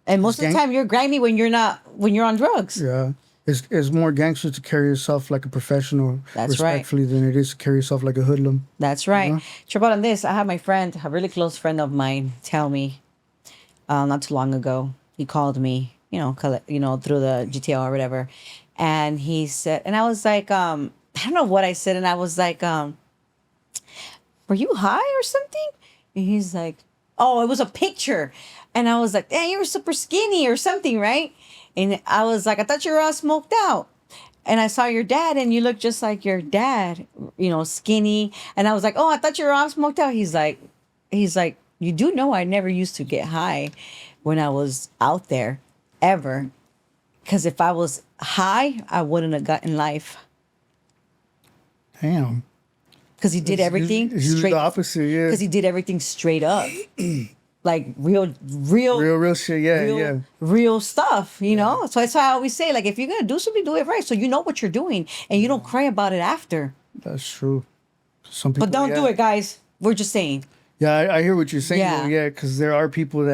And most of the gang- time, you're grimy when you're on drugs. Yeah. It's more gangster to carry yourself like a professional, That's right. respectfully, than it is to carry yourself like a hoodlum. That's right. Tribal on this, I had my friend, a really close friend of mine, tell me not too long ago. He called me, through the GTO or whatever, and he said, and I was like, I don't know what I said, and I was like, were you high or something? And he's like, oh, it was a picture, and I was like, damn, you were super skinny or something, right? And I was like, I thought you were all smoked out. And I saw your dad and you look just like your dad, skinny. And I was like, oh, I thought you were all smoked out. He's like, you do know I never used to get high when I was out there, ever. Because if I was high, I wouldn't have gotten life. Damn. Because he did everything It's usually straight. the opposite, yeah. Because he did everything straight up. Like real Real shit, real stuff, you know? So that's why I always say, like, if you're going to do something, do it right. So you know what you're doing and you don't cry about it after. That's true. Some people, But don't do it, guys. We're just saying. Yeah, I hear what you're saying. Yeah. Yeah, because there are people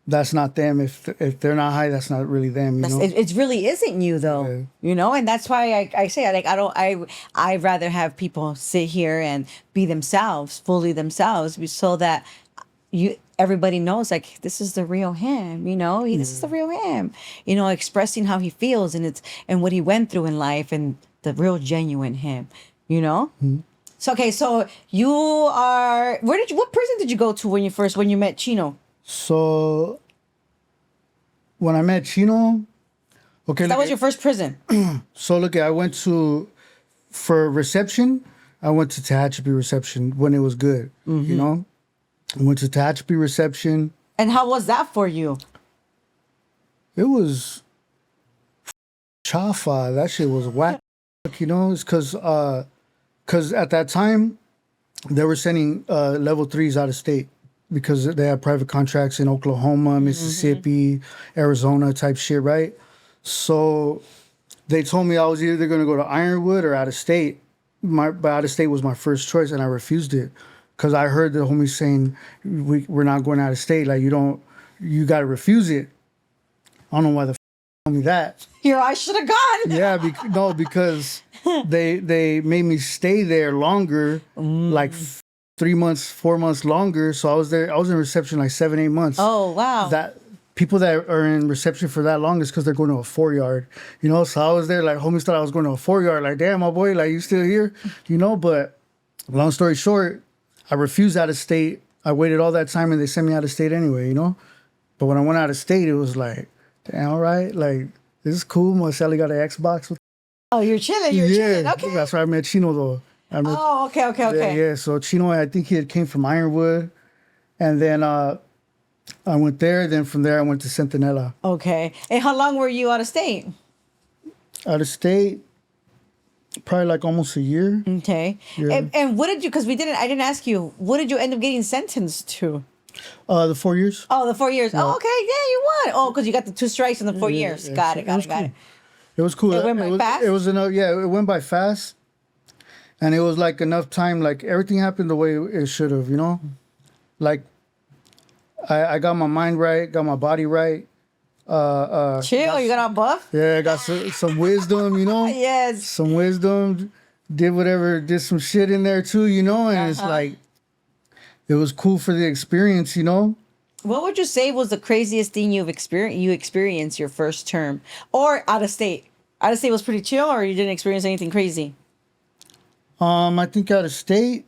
that's not them. If they're not high, that's not really them. You know. It really isn't you, though. Yeah. And that's why I say, like, I'd rather have people sit here and be themselves, fully themselves, so that everybody knows, like, this is the real him, this is the real him, expressing how he feels and what he went through in life and the real genuine him, So, okay, so you are, what prison did you go to when you met Chino? So when I met Chino, okay, That was your first prison. So look, I went for reception. I went to Tehachapi reception when it was good. I went to Tehachapi reception. And how was that for you? It was chafa. That shit was whack. It's because at that time they were sending level 3s out of state because they had private contracts in Oklahoma, Mississippi, Arizona type shit, right? So they told me I was either going to go to Ironwood or out of state. But out of state was my first choice, and I refused it because I heard the homies saying we're not going out of state. Like you got to refuse it. I don't know why the told me that. Here, I should have gone. Yeah, because they made me stay there longer, like 3 months, 4 months longer. So I was in reception like 7-8 months. Oh, wow. That people that are in reception for that long is because they're going to a 4-yard, So I was there, like homies thought I was going to a 4-yard. Like, damn, my boy, like you still here, But long story short, I refused out of state. I waited all that time and they sent me out of state anyway, But when I went out of state, it was like, damn, all right, like this is cool. Marcelli got an Xbox with Oh, you're chilling. You're chilling. Okay. That's where I met Chino though. I met, Oh, okay. Yeah. So Chino, I think he had came from Ironwood, and then I went there. Then from there, I went to Centinela. Okay. And how long were you out of state? Out of state, probably like almost a year. Okay. Yeah. And what did you? Because I didn't ask you. What did you end up getting sentenced to? The 4 years. Oh, the 4 years. Oh, okay. Yeah, you won. Oh, because you got the 2 strikes in the 4 years. Yeah. Got it. was Got it. It was cool. It went by fast? It was enough. Yeah, it went by fast, and it was like enough time. Like everything happened the way it should have. You know, like I got my mind right, got my body right. Chill. You got all buff. Yeah, I got some wisdom. You know. Yes. Some wisdom. Did some shit in there too. You know, and it's like it was cool for the experience. You know. What would you say was the craziest thing you experienced your first term, or out of state? Out of state was pretty chill, or you didn't experience anything crazy? I think out of state,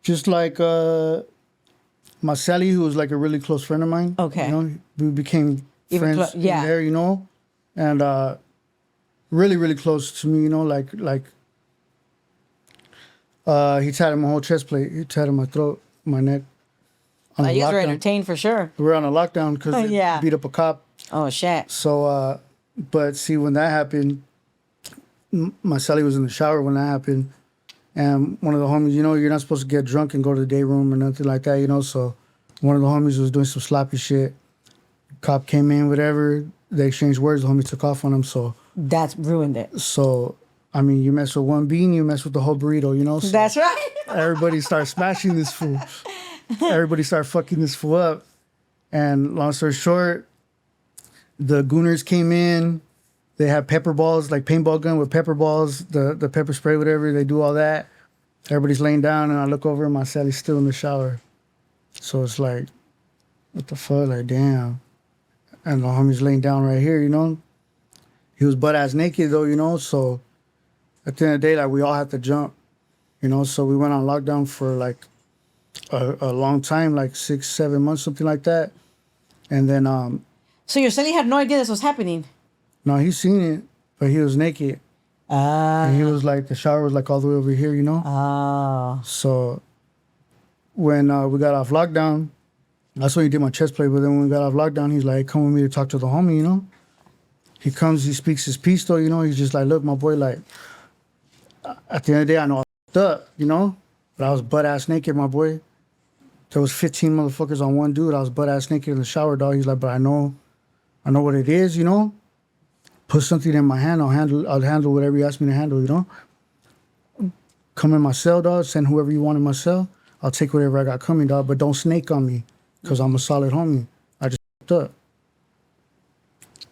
just like my Sally, who was like a really close friend of mine. Okay. You know, we became Even friends yeah. in there, you know, and really, really close to me, you know, like he tatted my whole chest plate. He tatted my throat, my neck. On the You guys were lockdown. entertained for sure. We were on a lockdown because they Yeah. beat up a cop. Oh shit. So, but see, when that happened, my Sally was in the shower when that happened. And one of the homies, you know, you're not supposed to get drunk and go to the day room or nothing like that, you know. So one of the homies was doing some sloppy shit. Cop came in, whatever. They exchanged words. The homie took off on him. So, That's ruined it. I mean, you mess with one bean, you mess with the whole burrito, you know. So That's right. everybody started smashing this fool. Everybody started fucking this fool up. And long story short, the gooners came in. They had pepper balls, like paintball gun with pepper balls, the pepper spray, whatever. They do all that. Everybody's laying down, and I look over, and my Sally's still in the shower. So it's like, what the fuck? Like, damn. And the homie's laying down right here, you know. He was butt-ass naked, though, you know. So at the end of the day, like, we all had to jump, you know. So we went on lockdown for, like, a long time, like 6-7 months, something like that. And then, So your Sally had no idea this was happening. no, he seen it, but he was naked. And he was like, the shower was like all the way over here, you know? Oh. So when we got off lockdown, that's when he did my chest plate. But then when we got off lockdown, he's like, come with me to talk to the homie, you know? He comes, he speaks his piece though, you know? He's just like, look, my boy, like, at the end of the day, I know I fucked up, you know? But I was butt-ass naked, my boy. There was 15 motherfuckers on one dude. I was butt-ass naked in the shower, dog. He's like, but I know what it is, you know? Put something in my hand, I'll handle whatever you ask me to handle, you know? Come in my cell, dog, send whoever you want in my cell. I'll take whatever I got coming, dog, but don't snake on me, because I'm a solid homie. I just fucked up.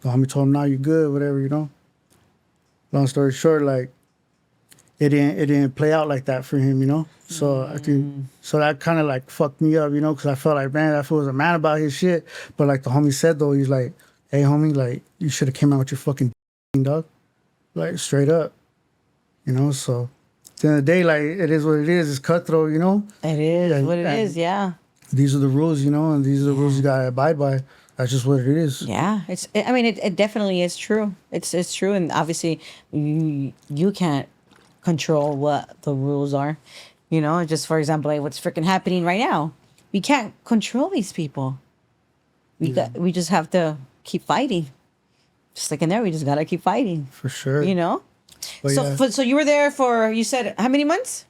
The homie told him, nah, you good, whatever, you know? Long story short, like, it didn't play out like that for him, you know? So I think, so that kind of like fucked me up, you know? Because I felt like, man, that fool was a man about his shit. But like the homie said though, he's like, hey homie, like, you should have came out with your fucking dog. Like, straight up. You know, so at the end of the day, like, it is what it is. It's cutthroat, you know? It is And- what it and is, yeah. These are the rules, you know? And these are the rules you gotta abide by. That's just what it is. Yeah, I mean, it definitely is true. It's true, and obviously, you can't control what the rules are. You know, just for example, like what's freaking happening right now. We can't control these people. We just have to keep fighting. Just like in there, we just gotta keep fighting. For sure. You know. But So yeah, so you were there for, you said how many months?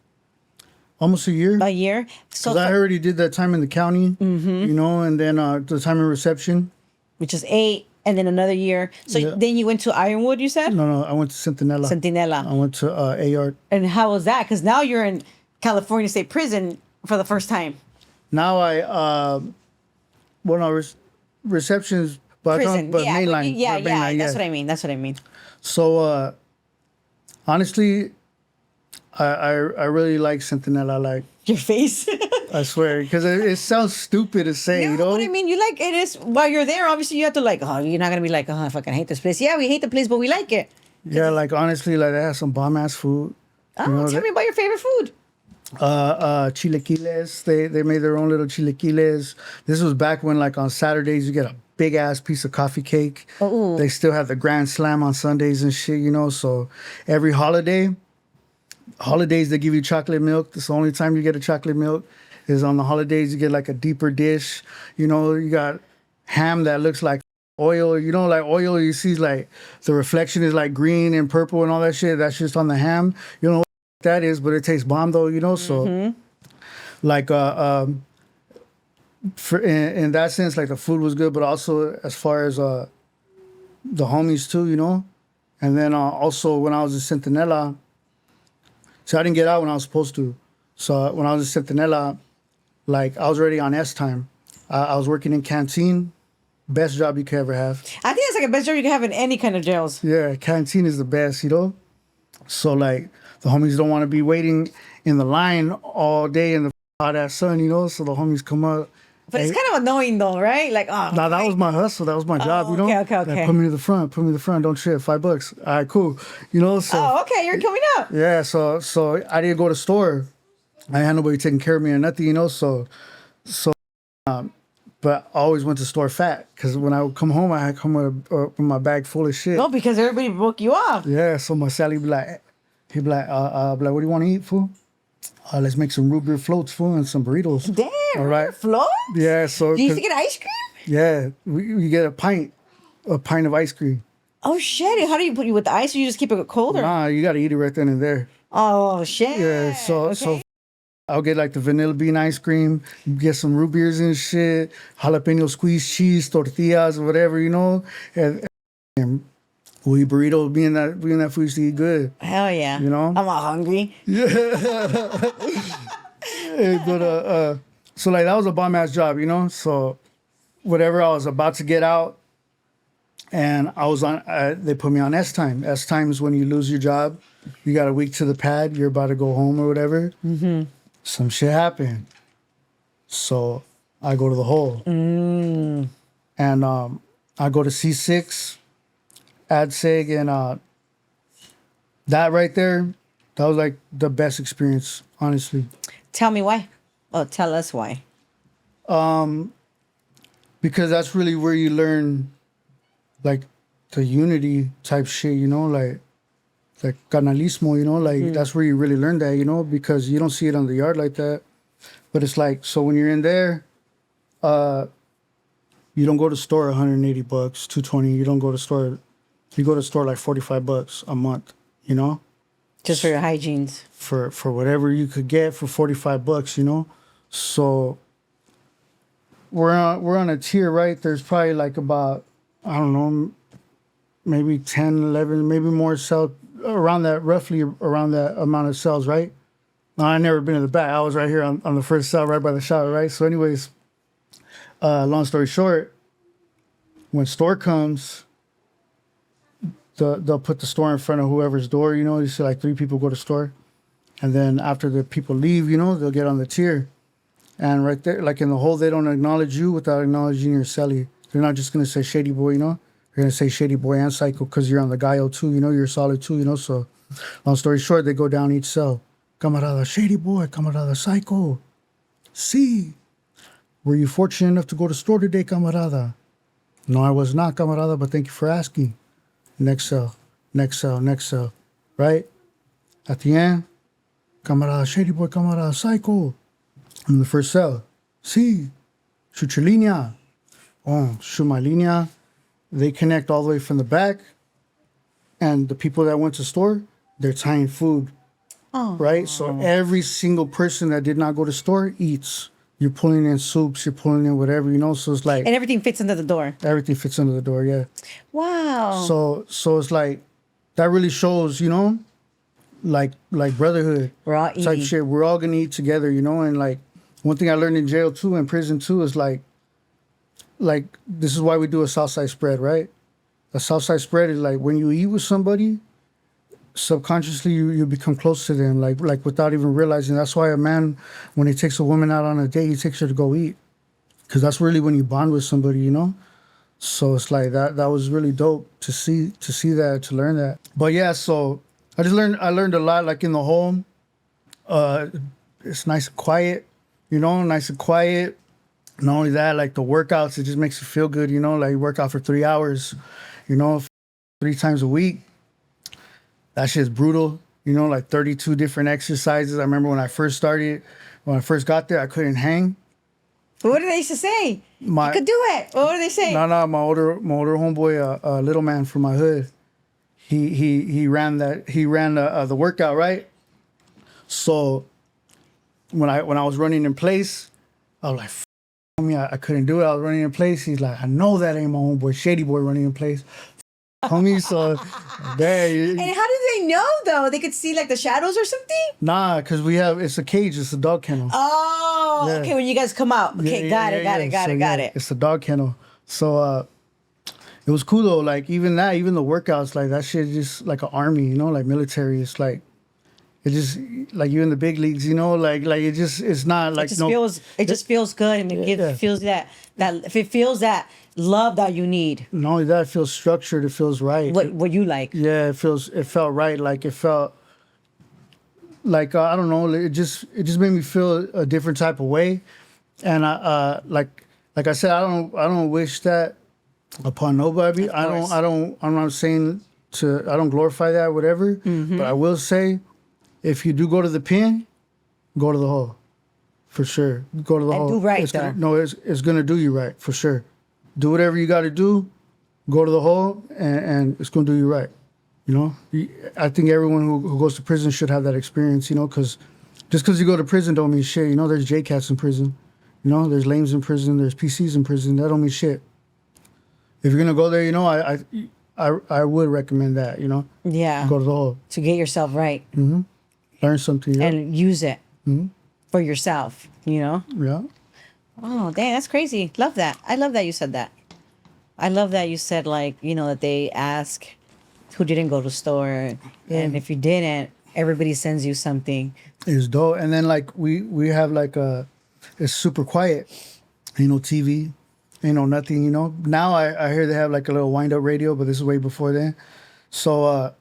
almost a year. A year. So 'Cause I already did that time in the county, you know, and then the time in reception. which is 8, and then another year. So Yeah. then you went to Ironwood. You said No, I went to Centinela. Centinela. I went to AR. And how was that? Because now you're in California State Prison for the first time. Now receptions, but Prison, but yeah, mainline. yeah, but yeah. mainline, That's what I mean. That's what I mean. So honestly, I really like Centinela. Like, Your face. I swear, because it sounds stupid to say, No, you know. what I mean, you like it is while you're there. Obviously, you have to like. Oh, you're not gonna be like, oh, I fucking hate this place. Yeah, we hate the place, but we like it. Yeah, like honestly, like they have some bomb ass food. Oh, You know, tell me about your favorite food. Chilequiles. They made their own little chilequiles. This was back when, like, on Saturdays you get a big ass piece of coffee cake. Ooh. They still have the Grand Slam on Sundays and shit, you know. So every holidays they give you chocolate milk. That's the only time you get a chocolate milk is on the holidays. You get like a deeper dish, you know. You got ham that looks like oil, you know, like oil. You see like the reflection is like green and purple and all that shit. That's just on the ham. You don't know what that is, but it tastes bomb though, you know. So like for in that sense, like the food was good, but also as far as the homies too, you know. And then also when I was in Centinela, so I didn't get out when I was supposed to. So when I was in Centinela, like I was already on S time. I was working in canteen, best job you could ever have. I think it's like a best job you can have in any kind of jails. Yeah, canteen is the best, you know. So like the homies don't want to be waiting in the line all day in the hot ass sun, you know. So the homies come up. But it's kind of annoying though, right? Like, oh. Nah, that was my hustle. That was my job, you know. Okay. Like, put me to the front. Put me to the front. Don't shit. $5. All right, cool. You know. So. Oh, okay. You're coming up. Yeah. So I didn't go to store. I had nobody taking care of me or nothing, you know. So, but I always went to store fat because when I would come home, I had come with my bag full of shit. No, because everybody broke you off. Yeah. So my Sally be like, he'd be like, what do you want to eat, fool? Let's make some root beer floats, fool, and some burritos. Damn. All right. Floats? Yeah. So. Do you used to get ice cream? Yeah, we get a pint of ice cream. Oh shit! How do you put you with the ice? Or you just keep it cold? Or? Nah, you gotta eat it right then and there. Oh shit! Yeah, so I'll get like the vanilla bean ice cream, get some root beers and shit, jalapeno squeezed cheese, tortillas, or whatever, you know. And we eat burritos, being that food used to eat good. Hell yeah! You know, I'm all hungry. Yeah. But so like that was a bomb ass job, you know. So whatever, I was about to get out, and I was on. They put me on S time. S time is when you lose your job. You got a week to the pad. You're about to go home or whatever. Mm-hmm. Some shit happened, so I go to the hole, and I go to C6, AdSeg, and that right there, that was like the best experience, honestly. Tell me why. Oh, tell us why. Because that's really where you learn, like, the unity type shit, you know, like canalismo, you know, like that's where you really learn that, you know, because you don't see it on the yard like that. But it's like, so when you're in there, you don't go to store $180, $220. You don't go to store, you go to store like $45 a month, you know, Just for your hygienes. for whatever you could get for $45, you know. So we're on a tier, right? There's probably like about, I don't know, maybe 10, 11, maybe more cells around that, roughly around that amount of cells, right? Now, I never been in the back. I was right here on the first cell, right by the shower, right? So anyways, long story short, when store comes, they'll put the store in front of whoever's door, you know. You see like 3 people go to store. And then after the people leave, you know, they'll get on the tier. And right there, like in the hole, they don't acknowledge you without acknowledging your celly. They're not just going to say Shady Boy, you know. They're going to say Shady Boy and Psycho because you're on the Gallo too, you know. You're solid too, you know. So long story short, they go down each cell. Camarada Shady Boy, Camarada Psycho. See, were you fortunate enough to go to store today, Camarada? No, I was not, Camarada, but thank you for asking. Next cell, next cell, next cell, right? At the end, Camarada Shady Boy, Camarada Psycho. In the first cell, sí, shoot your línea. Oh, shoot my línea. They connect all the way from the back. And the people that went to store, they're tying food. Oh. Right? So every single person that did not go to store eats. You're pulling in soups, you're pulling in whatever, you know? So it's like... And everything fits under the door. Everything fits under the door, yeah. Wow. So it's like, that really shows, you know, like brotherhood. We're all type eating. shit. We're all gonna eat together, you know? And like, one thing I learned in jail too, in prison too, is like this is why we do a Southside spread, right? A Southside spread is like when you eat with somebody, subconsciously you become close to them, like without even realizing. That's why a man, when he takes a woman out on a date, he takes her to go eat, because that's really when you bond with somebody, you know. So it's like that was really dope to see that, to learn that. But yeah, so I learned a lot, like in the home. It's nice and quiet, you know, nice and quiet. Not only that, like the workouts, it just makes you feel good. You know, like you work out for 3 hours. You know, 3 times a week. That shit's brutal. You know, like 32 different exercises. I remember when I first started, when I first got there, I couldn't hang. But what did they used to say? You could do it. What did they say? No, my older homeboy, little man from my hood, he ran the workout, right. So when I was running in place, I was like, homie, I couldn't do it. I was running in place. He's like, I know that ain't my homeboy, Shady boy, running in place. Homie, so there. And how did they know though? They could see like the shadows or something? Nah, because it's a cage. It's a dog kennel. Oh, Yeah. okay. When you guys come out. Okay, got it. So, it's a dog kennel. So it was cool though. Like even the workouts, like that shit, just like an army, you know, like military. It's like it just like you in the big leagues, you know, like it's not like it just feels good and it feels that if it feels that love that you need. Not only that, it feels structured. It feels right. What you like? Yeah, it felt right. Like it felt like I don't know. It just made me feel a different type of way. And like I said, I don't wish that upon nobody. I'm not saying I don't glorify that, whatever. Mm-hmm. But I will say, if you do go to the pin, go to the hole, for sure. Go to the hole. Do right it's though. It's gonna do you right, for sure. Do whatever you got to do. Go to the hole, and it's gonna do you right. You know, I think everyone who goes to prison should have that experience. You know, because just because you go to prison don't mean shit. You know, there's J-Cats in prison. You know, there's lames in prison. There's PCs in prison. That don't mean shit. If you're gonna go there, you know, I would recommend that. You know, Yeah. go to the hole. To get yourself right. Mm-hmm. Learn something. Yeah. And use it for yourself, you know? Yeah. Oh, dang, that's crazy. Love that. I love that you said that. I love that you said, like, you know, that they ask who didn't go to the store. And if you didn't, everybody sends you something. It's dope. And then, like, we have, like, it's super quiet. Ain't no TV. Ain't no nothing, you know? Now I hear they have, like, a little wind-up radio, but this is way before then. So,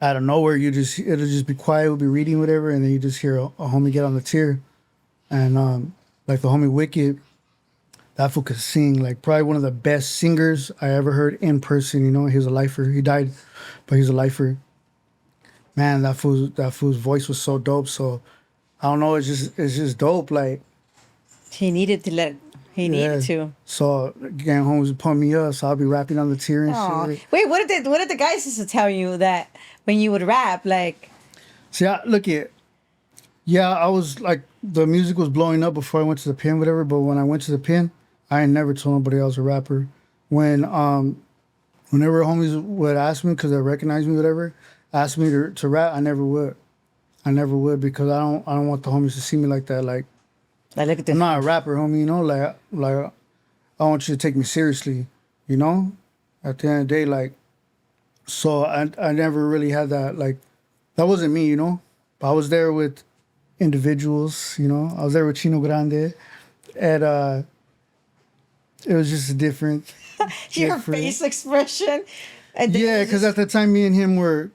out of nowhere, it'll just be quiet. We'll be reading whatever, and then you just hear a homie get on the tier. And, like, the homie Wicked, that fool could sing, like probably one of the best singers I ever heard in person. You know, he was a lifer. He died, but he's a lifer. Man, that fool's voice was so dope. So I don't know, it's just dope. Like He needed to. So gang homies would pump me up, so I'll be rapping on the tier and Aw. shit. Wait, what did the guys used to tell you that when you would rap, like See, I was like, the music was blowing up before I went to the pen, whatever. But when I went to the pen, I ain't never told nobody I was a rapper. Whenever homies would ask me, because they recognize me, whatever, ask me to rap, I never would. Because I don't want the homies to see me like that. Like look at this. I'm not a rapper, homie. You know, like I want you to take me seriously. You know, at the end of the day, like, so I never really had that. Like, that wasn't me. You know, but I was there with individuals. You know, I was there with Chino Grande, and it was just a different. Your face expression. And Yeah, because at the time, me and him were,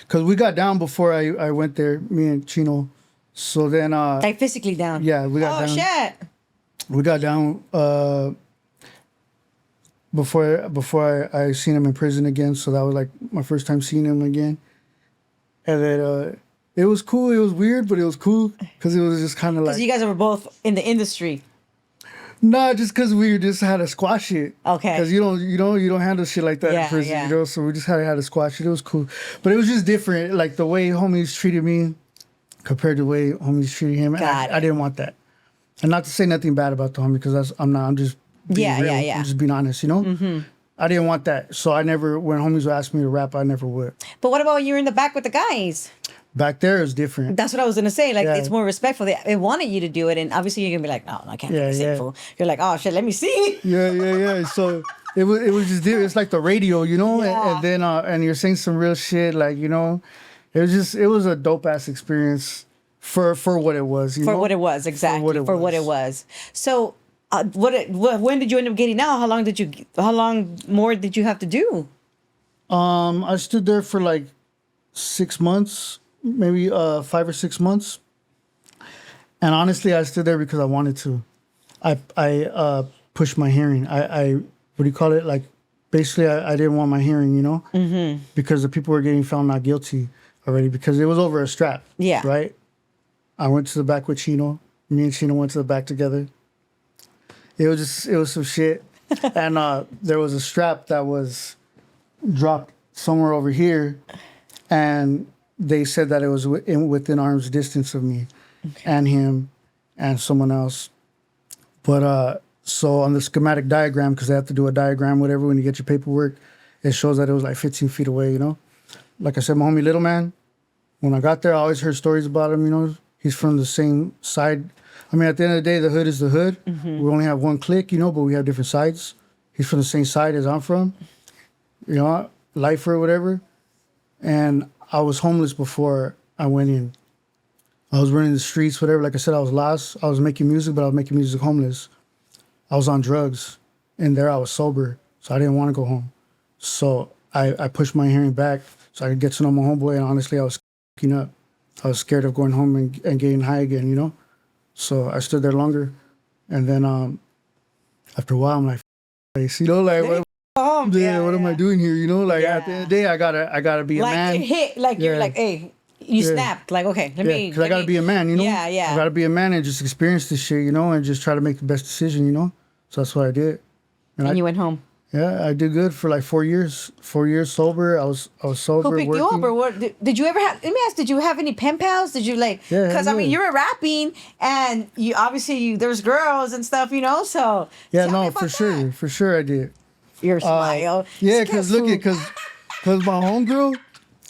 because we got down before I went there, me and Chino. So then, like physically down. yeah, we got down. Oh shit. We got down before I seen him in prison again. So that was like my first time seeing him again. And then it was cool. It was weird, but it was cool because it was just kind of like. Because you guys were both in the industry. Nah, just because we just had to squash it. Okay. Because you don't handle shit like that in prison, you know. So we just had to squash it. It was cool, but it was just different. Like the way homies treated me compared to the way homies treated him. I didn't want that. And not to say nothing bad about the homie, because I'm just being real. I'm just being honest, you know. Mm-hmm. I didn't want that, so I never. When homies would ask me to rap, I never would. But what about when you were in the back with the guys? Back there is different. That's what I was gonna say. Like, it's more respectful. They wanted you to do it, and obviously you're gonna be like, no, I can't sing fool. You're like, oh shit, let me see. Yeah. So it was just different. It's like the radio, you know. Yeah. And then and you're saying some real shit, like, you know. It was a dope ass experience for what it was. For what it was, exactly. For what it was. So, when did you end up getting out? How long more did you have to do? I stood there for like 6 months, maybe 5 or 6 months. And honestly, I stood there because I wanted to. I pushed my hearing. I what do you call it? Like basically, I didn't want my hearing, because the people were getting found not guilty already because it was over a strap. Yeah. Right. I went to the back with Chino. Me and Chino went to the back together. It was some shit, and there was a strap that was dropped somewhere over here, and they said that it was within arm's distance of me, and him, and someone else. But so on the schematic diagram, because they have to do a diagram, whatever, when you get your paperwork, it shows that it was like 15 feet away. Like I said, my homie Little Man. When I got there, I always heard stories about him. He's from the same side. I mean, at the end of the day, the hood is the hood. We only have one clique, but we have different sides. He's from the same side as I'm from, lifer or whatever. And I was homeless before I went in. I was running the streets, whatever. Like I said, I was lost. I was making music, but I was making music homeless. I was on drugs. And there I was sober, so I didn't want to go home. So I pushed my hearing back so I could get to know my homeboy. And honestly, I was up. I was scared of going home and getting high again, So I stood there longer. And then after a while, I'm like, what am I doing here? At the end of the day, I gotta be a man. You're like, hey, you snapped. Like, okay, let me. Because I gotta be a man, Yeah, yeah. I gotta be a man and just experience this shit, and just try to make the best decision, So that's what I did. And you went home. Yeah, I did good for like 4 years. 4 years sober. I was sober. Who picked you up, or what? Did you ever have? Let me ask. Did you have any pen pals? Did you Yeah, Because I mean, you were rapping, and you obviously there's girls and stuff, So yeah, tell me no, about for sure, I did. Your smile. Yeah, because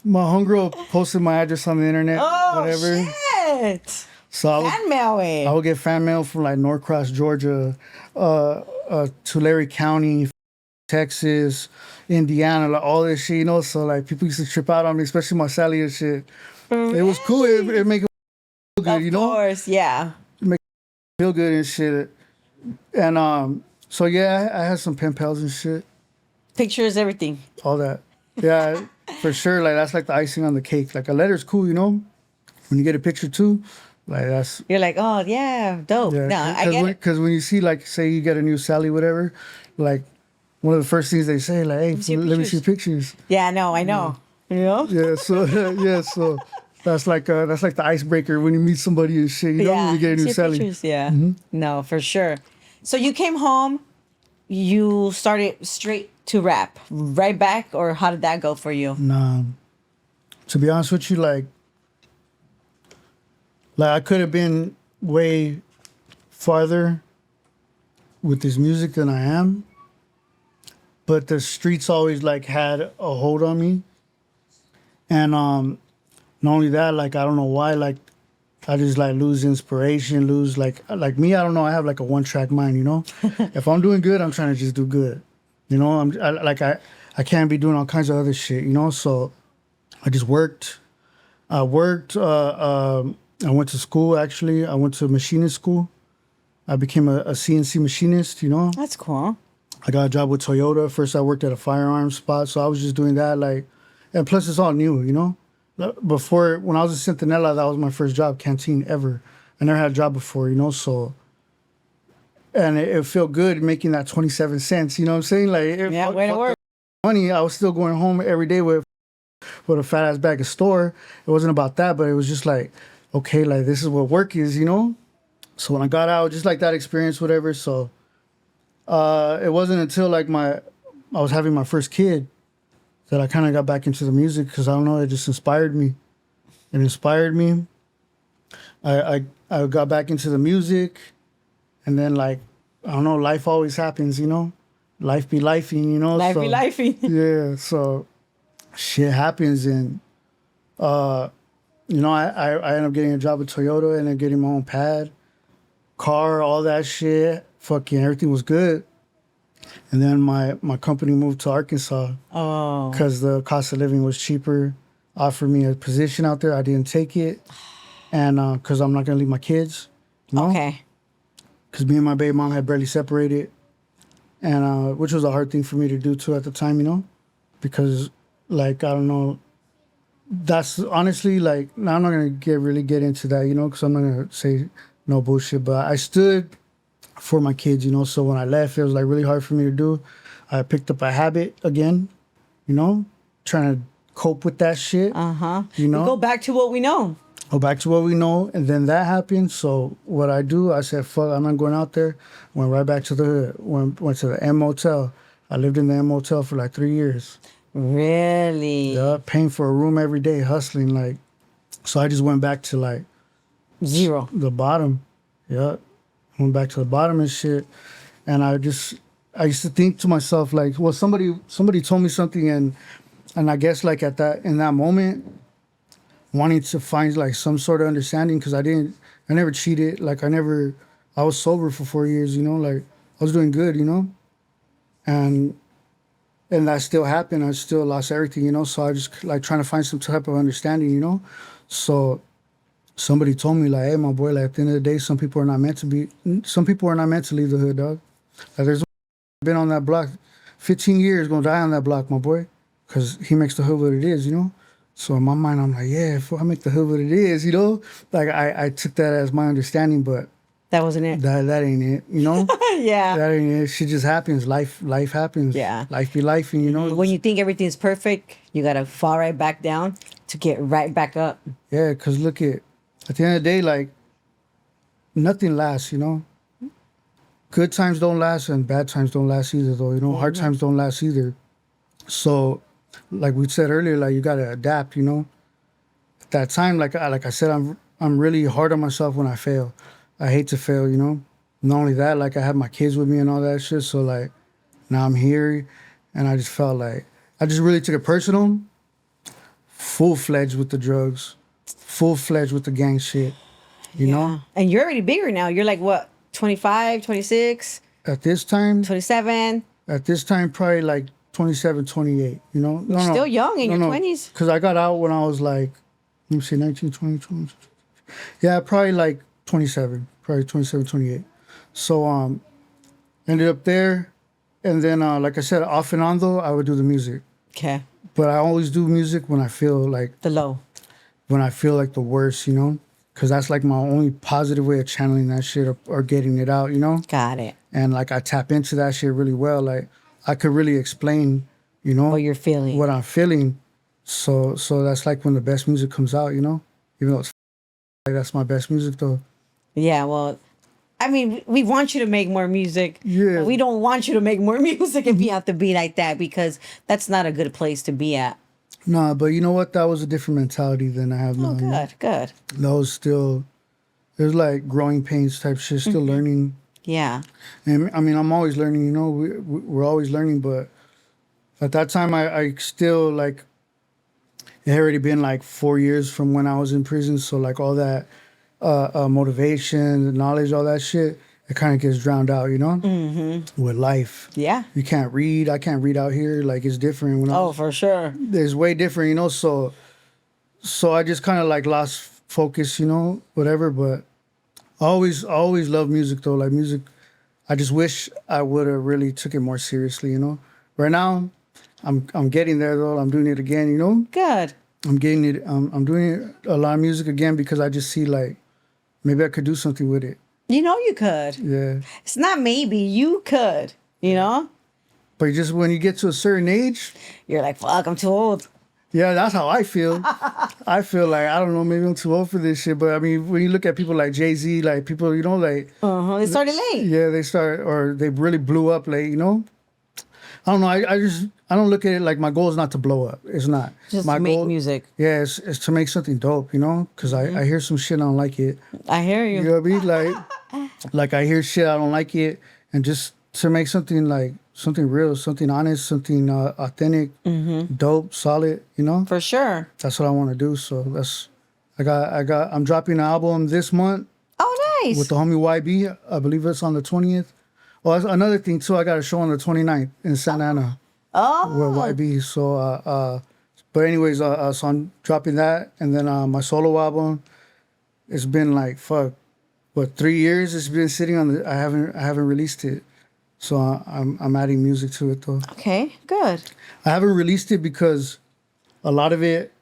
my homegirl posted my address on the internet. Oh whatever. shit! So Fan mail I would get fan mail from like Norcross, Georgia, Tulare County, Texas, Indiana, like all this shit, So like people used to trip out on me, especially my Sally and shit. It was cool. It make it feel good, Of course, yeah. Feel good and shit. And so yeah, I had some pen pals and shit. Pictures, everything. All that. Yeah, for sure. Like that's like the icing on the cake. Like a letter's cool, When you get a picture too, like that's. You're like, oh yeah, dope. Yeah, No, I get it. Because when you see like, say you get a new Sally, whatever, like one of the first things they say, like, hey, let me see pictures. Yeah, no, I know. Yeah. So that's like the icebreaker when you meet somebody and shit. When you get a new see Sally. pictures, yeah. No, for sure. So you came home, you started straight to rap, right back, or how did that go for you? Nah. To be honest with you, like I could have been way farther with this music than I am. But the streets always like had a hold on me. And not only that, like I don't know why, like I just like lose inspiration, lose like me, I don't know, I have like a one-track mind, If I'm doing good, I'm trying to just do good. I can't be doing all kinds of other shit, So I just worked. I went to school, actually. I went to machinist school. I became a CNC machinist, That's cool. I got a job with Toyota. First, I worked at a firearms spot, so I was just doing that. And plus, it's all new, Before, when I was in Centinela, that was my first job, canteen ever. I never had a job before, So, and it felt good making that 27 cents. You know what I'm saying? Yeah, way to work. Money. I was still going home every day with a fat ass bag of store. It wasn't about that, but it was just like, okay, like this is what work is, So when I got out, just like that experience, whatever. So. It wasn't until like I was having my first kid that I kind of got back into the music because I don't know, it just inspired me. It inspired me. I got back into the music, and then like I don't know, life always happens, Life be lifing, Life be lifing. Yeah, so shit happens, and I ended up getting a job with Toyota and then getting my own pad, car, all that shit. Fucking everything was good. And then my company moved to Arkansas. Oh. Because the cost of living was cheaper. Offered me a position out there. I didn't take it. And because I'm not going to leave my kids. Okay. Because me and my baby mom had barely separated. And which was a hard thing for me to do too at the time, Because like, I don't know. That's honestly like, now I'm not going to really get into that, because I'm not going to say no bullshit. But I stood for my kids, you know. So when I left, it was like really hard for me to do. I picked up a habit again, you know, trying to cope with that shit. You know, We go back to what we know. go back to what we know, and then that happened. So what I do, I said, "Fuck, I'm not going out there." Went right back to the hood. Went to the M Motel. I lived in the M Motel for like 3 years. Really? Yeah, paying for a room every day, hustling like. So I just went back to like Zero. the bottom. Yeah, went back to the bottom and shit. And I used to think to myself like, well, somebody told me something, and I guess like in that moment, wanting to find like some sort of understanding, because I never cheated, like I was sober for 4 years, you know, like I was doing good, you know, and that still happened. I still lost everything, you know. So I just like trying to find some type of understanding, you know. So somebody told me like, hey, my boy, like at the end of the day, some people are not meant to leave the hood, dog. Like there's been on that block 15 years, gonna die on that block, my boy, because he makes the hood what it is, you know. So in my mind, I'm like, yeah, if I make the hood what it is, you know. Like I took that as my understanding, but That wasn't it. that ain't it, you know. Yeah. That ain't it. Shit just happens. Life happens. Yeah. Life be life, and you know. When you think everything's perfect, you gotta fall right back down to get right back up. Yeah, because look at the end of the day, like, nothing lasts, you know? Good times don't last and bad times don't last either, though, you know? Hard times don't last either. So, like we said earlier, like, you got to adapt, you know? At that time, like I said, I'm really hard on myself when I fail. I hate to fail, you know? Not only that, like, I have my kids with me and all that shit, so, like, now I'm here, and I just felt like, I just really took it personal, full-fledged with the drugs, full-fledged with the gang shit, you know? And you're already bigger now. You're like what, 25, 26, At this time, 27? probably like 27, 28, you know? No, You're still young in your 20s. Because I got out when I was like, let me see, 19, 20, 20. Yeah, probably like 27, probably 27, 28. So, ended up there. And then, like I said, off and on though, I would do the music. Okay. But I always do music when I feel like The low. the worst, you know? Because that's like my only positive way of channeling that shit, or getting it out, you know? Got it. And like I tap into that shit really well. Like I could really explain, you know, What you're feeling. what I'm feeling. So that's like when the best music comes out, you know? Even though it's like that's my best music though. Yeah, well, I mean, we want you to make more music. Yeah. But we don't want you to make more music if you have to be like that, because that's not a good place to be at. Nah, but you know what? That was a different mentality than I have now. Oh, you know? good. That was still, it was like growing pains type shit, still learning. Yeah. And I mean, I'm always learning, you know, we're always learning, but at that time, I still like, it had already been like 4 years from when I was in prison. So like all that motivation, the knowledge, all that shit, it kind of gets drowned out, you know, with life. Yeah. You can't read. I can't read out here. Like it's different. When Oh, for sure. it's way different, you know. So I just kind of like lost focus, you know, whatever. But I always love music though. Like music, I just wish I would have really took it more seriously, you know. Right now, I'm getting there though. I'm doing it again, you know. Good. I'm getting it. I'm doing it, a lot of music again, because I just see like maybe I could do something with it. You know you could. Yeah. It's not maybe. You could. You know? But just when you get to a certain age, You're like, fuck, I'm too old. yeah, that's how I feel. I feel like, I don't know, maybe I'm too old for this shit. But I mean, when you look at people like Jay-Z, like people, you know, like, They started late. yeah, they really blew up late, you know? I don't know. I don't look at it like my goal is not to blow up. It's not. Just my to make goal, music. Yeah, it's to make something dope, you know? Because I hear some shit, I don't like it. I hear you. You know what I mean? Like I hear shit, I don't like it. And just to make something like, something real, something honest, something authentic, dope, solid, you know? For sure. That's what I want to do. So I'm dropping an album this month Oh, nice. with the homie YB. I believe it's on the 20th. Oh, that's another thing too. I got a show on the 29th in Santa Ana with YB. So, but anyways, so I'm dropping that, and then my solo album. It's been like 3 years? It's been sitting on the. I haven't released it. So I'm adding music to it though. Okay, good. I haven't released it because a lot of it,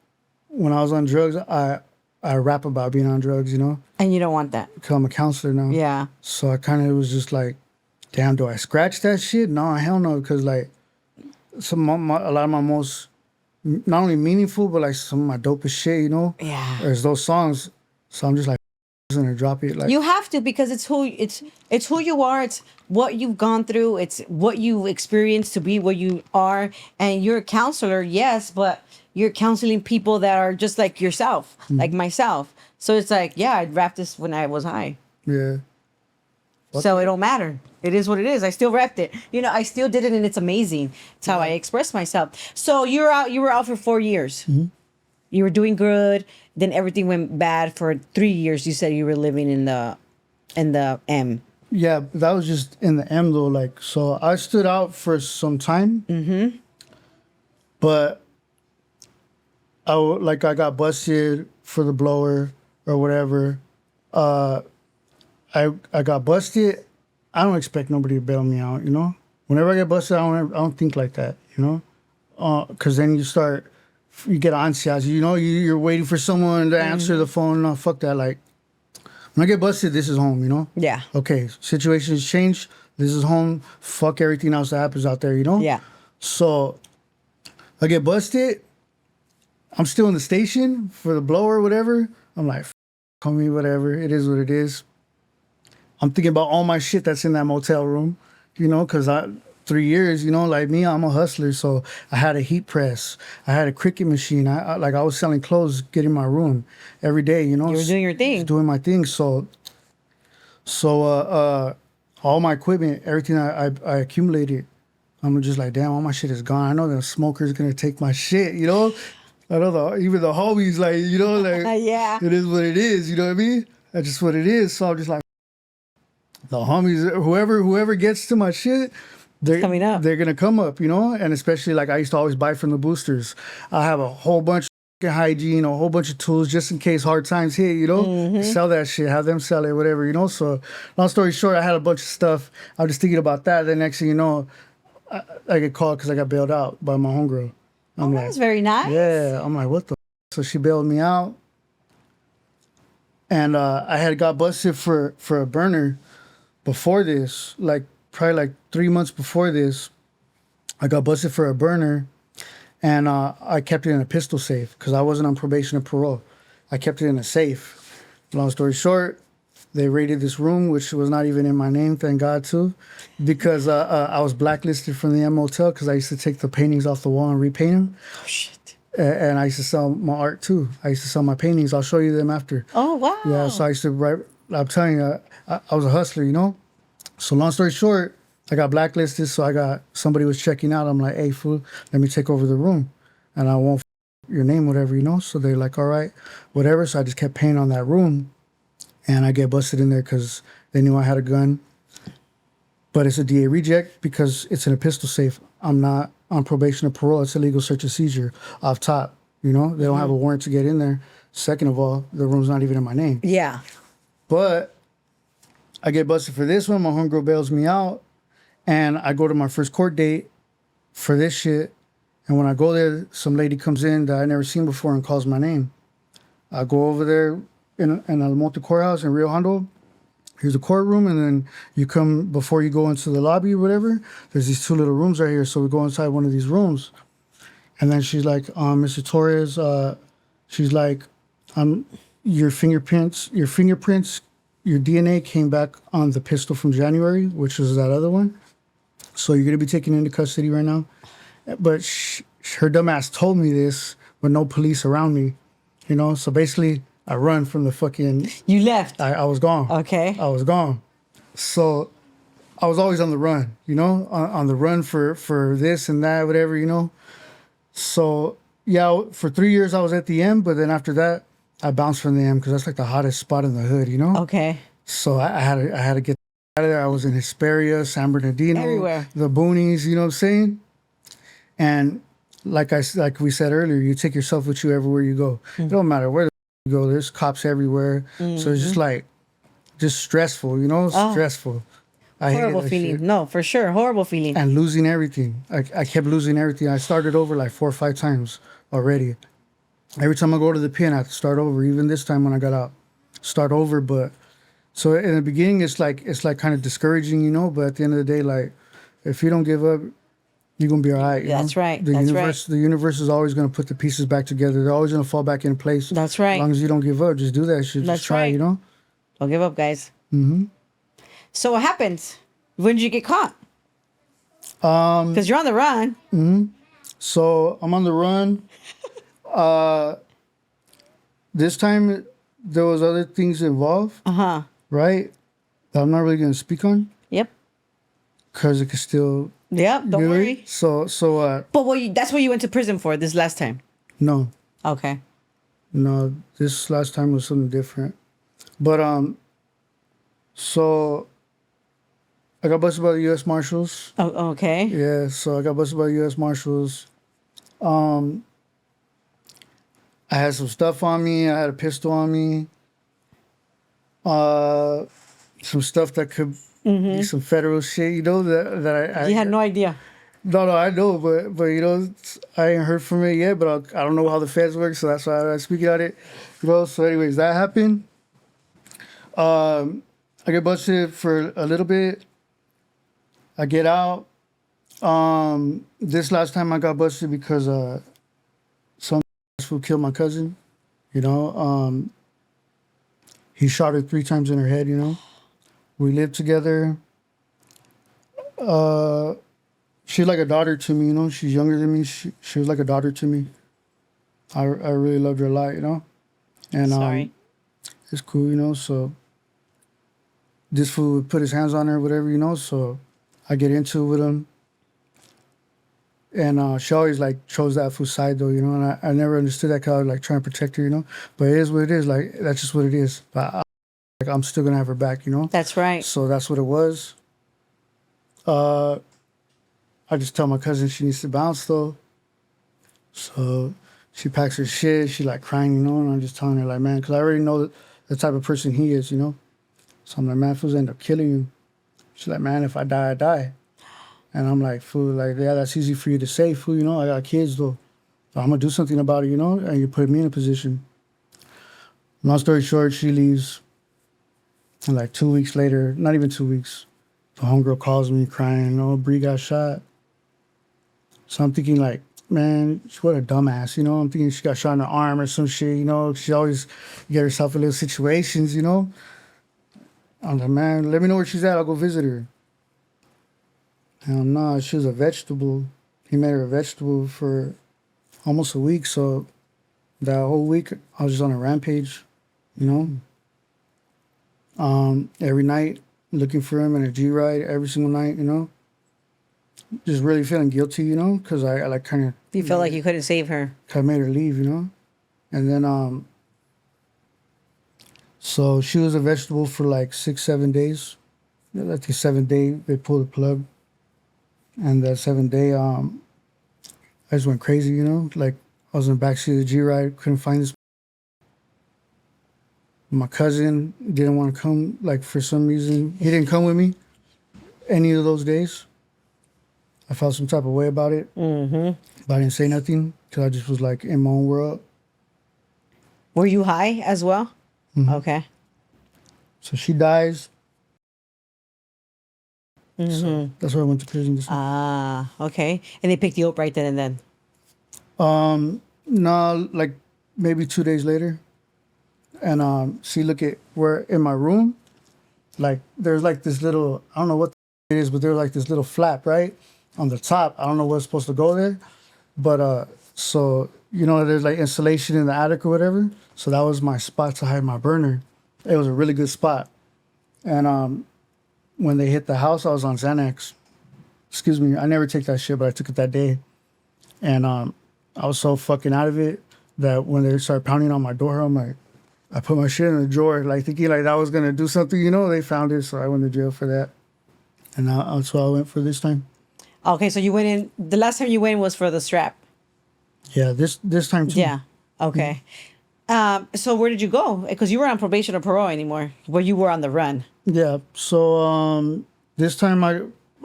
when I was on drugs, I I rap about being on drugs, you know, And you don't want that. because I'm a counselor now. Yeah. So I kind of was just like, damn, do I scratch that shit? No, hell no, because like a lot of my most not only meaningful but like some of my dopest shit, you know, Yeah. there's those songs. So I'm just like, I'm gonna drop it. Like You have to, because it's who you are. It's what you've gone through. It's what you've experienced to be what you are. And you're a counselor, yes, but you're counseling people that are just like yourself, like myself. So it's like, yeah, I'd rap this when I was high. yeah, So it don't matter. It is what it is. I still rapped it. You know, I still did it, and it's amazing. It's how I express myself. So you're out. You were out for 4 years. You were doing good. Then everything went bad for 3 years. You said you were living in the M. yeah. That was just in the M though. Like so, I stood out for some time. But I got busted for the blower or whatever. I got busted. I don't expect nobody to bail me out, you know. Whenever I get busted, I don't think like that, you know. Because then you get anxious, you know. You're waiting for someone to answer the phone. No, fuck that. Like when I get busted, this is home, you know. Yeah. Okay, situations change. This is home. Fuck everything else that happens out there, you know. Yeah. So I get busted. I'm still in the station for the blower or whatever. I'm like, call me whatever. It is what it is. I'm thinking about all my shit that's in that motel room, you know, because 3 years, you know, like me, I'm a hustler. So I had a heat press. I had a Cricut machine. I was selling clothes, getting my room every day, you know. You were doing your thing. Just doing my thing. So all my equipment, everything I accumulated, I'm just like, damn, all my shit is gone. I know the smoker's going to take my shit, you know. I know even the homies, like, you know, like, Yeah. it is what it is, you know what I mean? That's just what it is. So I'm just like, the homies, whoever gets to my shit, they're Coming up. They're gonna come up, you know. And especially like I used to always buy from the boosters. I have a whole bunch of hygiene, a whole bunch of tools just in case hard times hit, you know. Sell that shit, have them sell it, whatever, you know. So long story short, I had a bunch of stuff. I was just thinking about that. Then next thing you know, I get called because I got bailed out by my homegirl. I'm That like, was very nice. yeah. I'm like, what the? So she bailed me out, and I had got busted for a burner. Before this, like probably like 3 months before this, I got busted for a burner, and I kept it in a pistol safe because I wasn't on probation or parole. I kept it in a safe. Long story short, they raided this room, which was not even in my name, thank God too, because I was blacklisted from the M Motel because I used to take the paintings off the wall and repaint them. Oh shit. And I used to sell my art too. I used to sell my paintings. I'll show you them after. Oh wow. Yeah, so I used to write. I'm telling you, I was a hustler, you know. So long story short, I got blacklisted. So somebody was checking out. I'm like, hey, fool, let me take over the room, and I won't your name, whatever, you know. So they're like, all right, whatever. So I just kept paying on that room, and I get busted in there because they knew I had a gun. But it's a DA reject because it's in a pistol safe. I'm not on probation or parole. It's illegal search and seizure off top. You know, they don't have a warrant to get in there. Second of all, the room's not even in my name. Yeah. But I get busted for this one. My homegirl bails me out. And I go to my first court date for this shit. And when I go there, some lady comes in that I never seen before and calls my name. I go over there in El Monte Courthouse in Rio Hondo. Here's the courtroom. And then you come, before you go into the lobby or whatever, there's these 2 little rooms right here. So we go inside one of these rooms. And then she's like, Mr. Torres, she's like, your fingerprints, your DNA came back on the pistol from January, which was that other one. So you're going to be taken into custody right now. But her dumb ass told me this with no police around me, you know? So basically, I run from the fucking... You left. I was gone. Okay. I was gone. So I was always on the run, you know? On the run for this and that, whatever, you know? So, yeah, for 3 years I was at the M, but then after that, I bounced from the M because that's like the hottest spot in the hood, you know? Okay. So I had to get out of there. I was in Hesperia, San Bernardino, Everywhere. the boonies, you know what I'm saying? And like we said earlier, you take yourself with you everywhere you go. It don't matter where you go. There's cops everywhere. So it's just like, just stressful, you know? Stressful. I hated Horrible that feeling. shit. No, for sure. Horrible feeling. And losing everything. I kept losing everything. I started over like 4 or 5 times already. Every time I go to the pen, I have to start over. Even this time when I got out, start over. But so in the beginning, it's like kind of discouraging, you know. But at the end of the day, like if you don't give up, you're gonna be all right. You That's know? right. The That's universe, the universe is always gonna put the pieces back together. They're always gonna fall back in place. That's right. As long as you don't give up, just do that shit. That's Just try. right. You know. Don't give up, guys. So what happened? When did you get caught? Because you're on the run. So I'm on the run. This time there was other things involved, right? That I'm not really gonna speak on Yep. because it could still. Yep. Don't worry. So That's what you went to prison for this last time. no, Okay. no, this last time was something different. But so I got busted by the U.S. Marshals. Oh, okay. Yeah, so I got busted by the U.S. Marshals. I had some stuff on me. I had a pistol on me. Some stuff that could be some federal shit, you know, that I You had no idea. no, I know, but you know, I ain't heard from it yet, but I don't know how the feds work, so that's why I speak about it, you know. So, anyways, that happened. I get busted for a little bit. I get out. This last time I got busted because some fool killed my cousin. You know, he shot her 3 times in her head. You know, we lived together. She's like a daughter to me. You know, she's younger than me. She was like a daughter to me. I really loved her a lot. You know, and Sorry. it's cool. You know, so this fool would put his hands on her, whatever. You know, so I get into it with him. And she always like chose that fool's side though, you know, and I never understood that because I was like trying to protect her, you know. But it is what it is, like that's just what it is. But like I'm still gonna have her back, you know. That's right. So that's what it was. I just tell my cousin she needs to bounce though. So she packs her shit. She like crying, you know, and I'm just telling her like, man, because I already know the type of person he is, you know. So I'm like, man, fools end up killing you. She's like, man, if I die, I die. And I'm like, fool, like, yeah, that's easy for you to say, fool, you know, I got kids though. So I'm gonna do something about it, you know, and you put me in a position. Long story short, she leaves. And like 2 weeks later, not even 2 weeks, the homegirl calls me crying, oh, Bree got shot. So I'm thinking like, man, what a dumbass, you know. I'm thinking she got shot in the arm or some shit, you know. She always get herself in little situations, you know. I'm like, man, let me know where she's at. I'll go visit her. Hell no, she was a vegetable. He made her a vegetable for almost a week. So that whole week, I was just on a rampage, you know. Every night, looking for him in a G ride every single night, you know. Just really feeling guilty, you know, because I like kind of. You felt like you couldn't save her. I made her leave, you know, and then so she was a vegetable for like 6-7 days. Like the 7th day, they pulled the plug. And that 7th day, I just went crazy, you know? Like, I was in the backseat of the G ride, couldn't find this. My cousin didn't want to come, like, for some reason. He didn't come with me any of those days. I felt some type of way about it. But I didn't say nothing because I just was, like, in my own world. Were you high as well? Okay. So she dies. So that's why I went to prison this time. Okay. And they picked you up right then and then. No, like maybe 2 days later. And see, look at where in my room, like there's like this little, I don't know what it is, but there's like this little flap, right? On the top. I don't know what's supposed to go there. But so you know there's like insulation in the attic or whatever. So that was my spot to hide my burner. It was a really good spot. And when they hit the house, I was on Xanax. Excuse me, I never take that shit, but I took it that day. And I was so fucking out of it that when they started pounding on my door, I'm like, I put my shit in the drawer, like thinking like that was gonna do something, you know. They found it, so I went to jail for that. And that's what I went for this time. Okay, so you went in. The last time you went was for the strap. Yeah, this time too. Yeah. Okay. So where did you go? Because you were on probation or parole anymore. Where you were on the run. Yeah. So this time I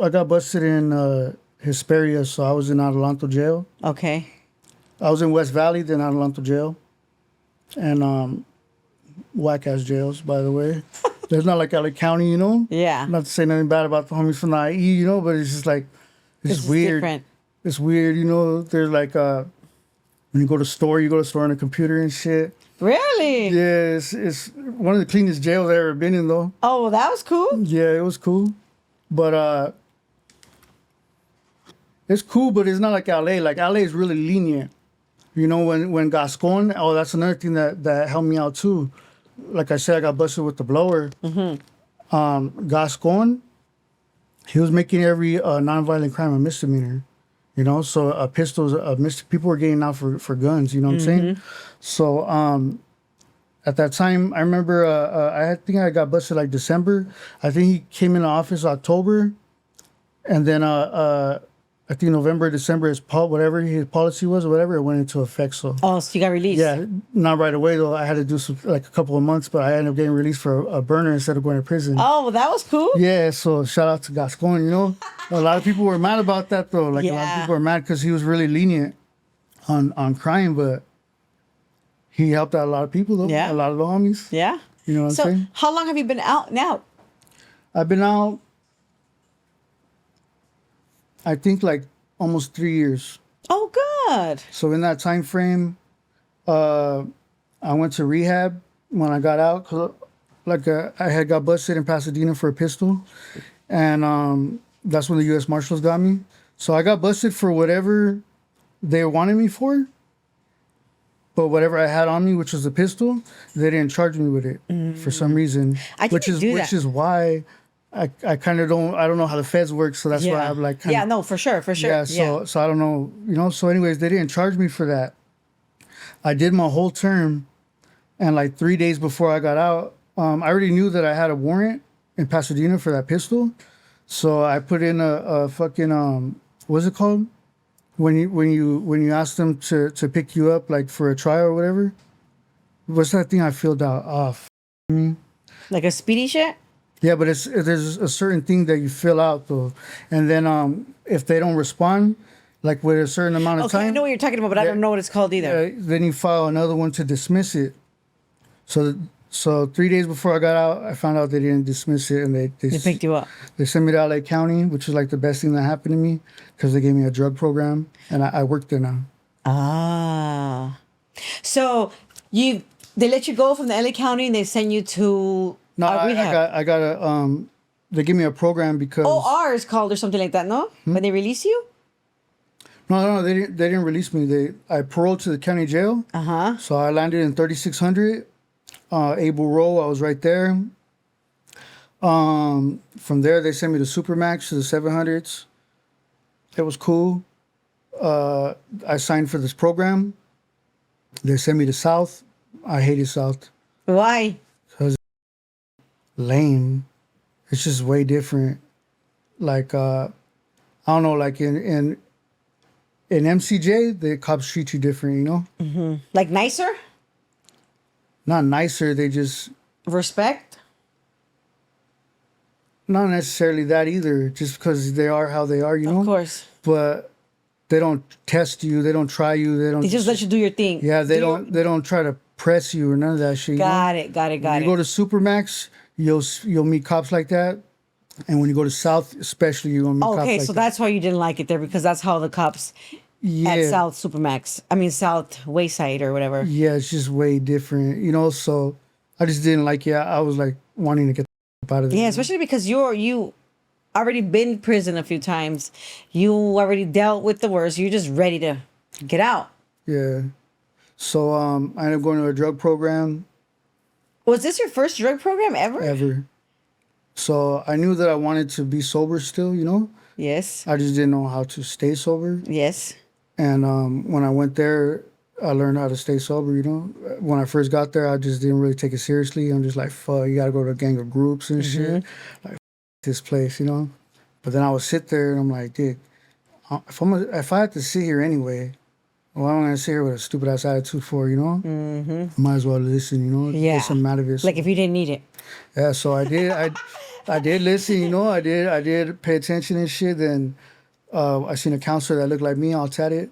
got busted in Hesperia, so I was in Adelanto jail. Okay. I was in West Valley, then Adelanto jail, and whack ass jails, by the way. There's not like LA County, you know. Yeah. Not to say nothing bad about the homies from the IE, you know, but it's just like This it's is weird. different. It's weird, you know. There's like when you go to store on a computer and shit. Really? Yeah, it's one of the cleanest jails I've ever been in, though. Oh, well, that was cool. Yeah, it was cool, but it's cool, but it's not like LA. Like LA is really lenient. You know, when Gascon, oh, that's another thing that helped me out too. Like I said, I got busted with the blower. Gascon, he was making every nonviolent crime a misdemeanor. You know, so pistols, people were getting out for guns. You know what I'm saying? So at that time, I remember I think I got busted like December. I think he came in the office October, and then I think November, December, whatever his policy was, or whatever, it went into effect. So Oh, so you got released. yeah, not right away though. I had to do some like a couple of months, but I ended up getting released for a burner instead of going to prison. Oh, well, that was cool. Yeah, so shout out to Gascon. You know, a lot of people were mad about that though. Like a lot of Yeah. people were mad because he was really lenient on crime, but he helped out a lot of people though. Yeah. A lot of the homies. Yeah. You know what So, I'm saying? how long have you been out now? I've been out, I think like almost 3 years. Oh, good. So in that time frame, I went to rehab when I got out. 'Cause, I had got busted in Pasadena for a pistol, and that's when the U.S. Marshals got me. So I got busted for whatever they wanted me for, but whatever I had on me, which was a pistol, they didn't charge me with it for some reason. I didn't do which that. is why I kind of don't know how the feds work. So that's why I'm like, yeah, no, for sure, for sure. yeah, so I don't know, you know. So anyways, they didn't charge me for that. I did my whole term, and like 3 days before I got out, I already knew that I had a warrant in Pasadena for that pistol. So I put in a fucking what's it called? When you ask them to pick you up like for a trial or whatever. What's that thing I filled out? Like a speedy shit? Yeah, but there's a certain thing that you fill out though, and then if they don't respond, like with a certain amount of Okay, time, I know what you're talking about, but I don't know what it's called either. then you file another one to dismiss it. So 3 days before I got out, I found out they didn't dismiss it, and they They picked you up. they sent me to LA County, which is like the best thing that happened to me because they gave me a drug program, and I work there now. Ah. So they let you go from the LA County and they send you to No, rehab. I got a they give me a program because OR is called or something like that, no? When they release you? no, they didn't release me. I paroled to the county jail. Uh-huh. So I landed in 3600 Able Row. I was right there. From there they sent me to Supermax to the 700s. It was cool. I signed for this program. They sent me to South. I hated South. Why? Lame. It's just way different. Like I don't know, like in MCJ, the cops treat you different, you know? Like nicer? Not nicer, they just Respect? not necessarily that either, just because they are how they are, you know? Of course. But they don't test you, they don't try you, they don't They just let you do your thing. yeah, they Do you- don't try to press you or none of that shit. You know? Got it, got it, got When it. you go to Supermax, you'll meet cops like that. And when you go to South, especially, you're gonna meet cops Okay, like so that. that's why you didn't like it there because that's how the cops at South Supermax, South Wayside or whatever. Yeah, it's just way different, you know. So I just didn't like it. I was like wanting to get the out of there. Yeah, especially because you already been in prison a few times. You already dealt with the worst. You're just ready to get out. Yeah. So I ended up going to a drug program Was this your first drug program ever? ever. So I knew that I wanted to be sober still, you know. Yes. I just didn't know how to stay sober. Yes. And when I went there, I learned how to stay sober, you know. When I first got there, I just didn't really take it seriously. I'm just like, fuck, you gotta go to a gang of groups and shit. Like, this place, you know. But then I would sit there and I'm like, dude, if I had to sit here anyway, why am I gonna sit here with a stupid ass attitude for, you know? Might as well listen, you know. Yeah. Get something out of it. Like if you didn't need it. Yeah, so I did. I did listen, you know. I did pay attention and shit. Then I seen a counselor that looked like me all tatted.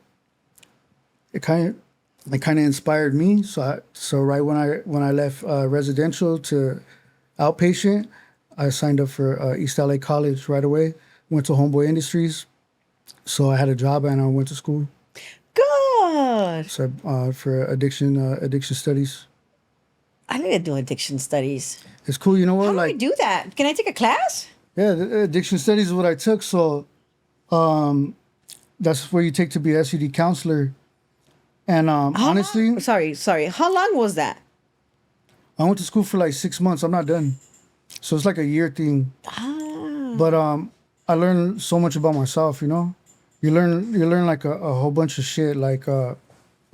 it kind of inspired me. So right when I left residential to outpatient, I signed up for East LA College right away. Went to Homeboy Industries, so I had a job and I went to school. Good. So for addiction studies. I need to do addiction studies. It's cool. You know what? How do I do that? Can I take a class? Yeah, the addiction studies is what I took. So that's where you take to be a SUD counselor. And honestly, Sorry. How long was that? I went to school for like 6 months. I'm not done. So it's like a year thing. But I learned so much about myself, you know? You learn like a whole bunch of shit, like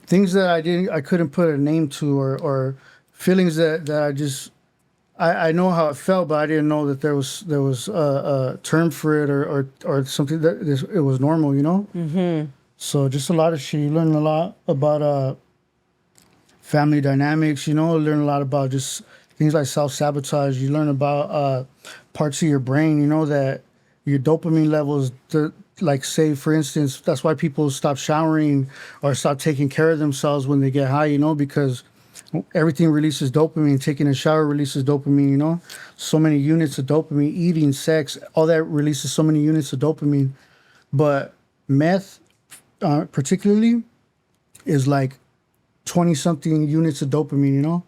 things that I couldn't put a name to, or feelings that I know how it felt, but I didn't know that there was a term for it, or something that it was normal, you know? Mm-hmm. So just a lot of shit. You learn a lot about family dynamics, you know, learn a lot about just things like self-sabotage. You learn about parts of your brain, you know, that your dopamine levels, like say, for instance, that's why people stop showering or stop taking care of themselves when they get high, you know, because everything releases dopamine. Taking a shower releases dopamine, you know, so many units of dopamine. Eating, sex, all that releases so many units of dopamine. But meth, particularly, is like 20 something units of dopamine, you know?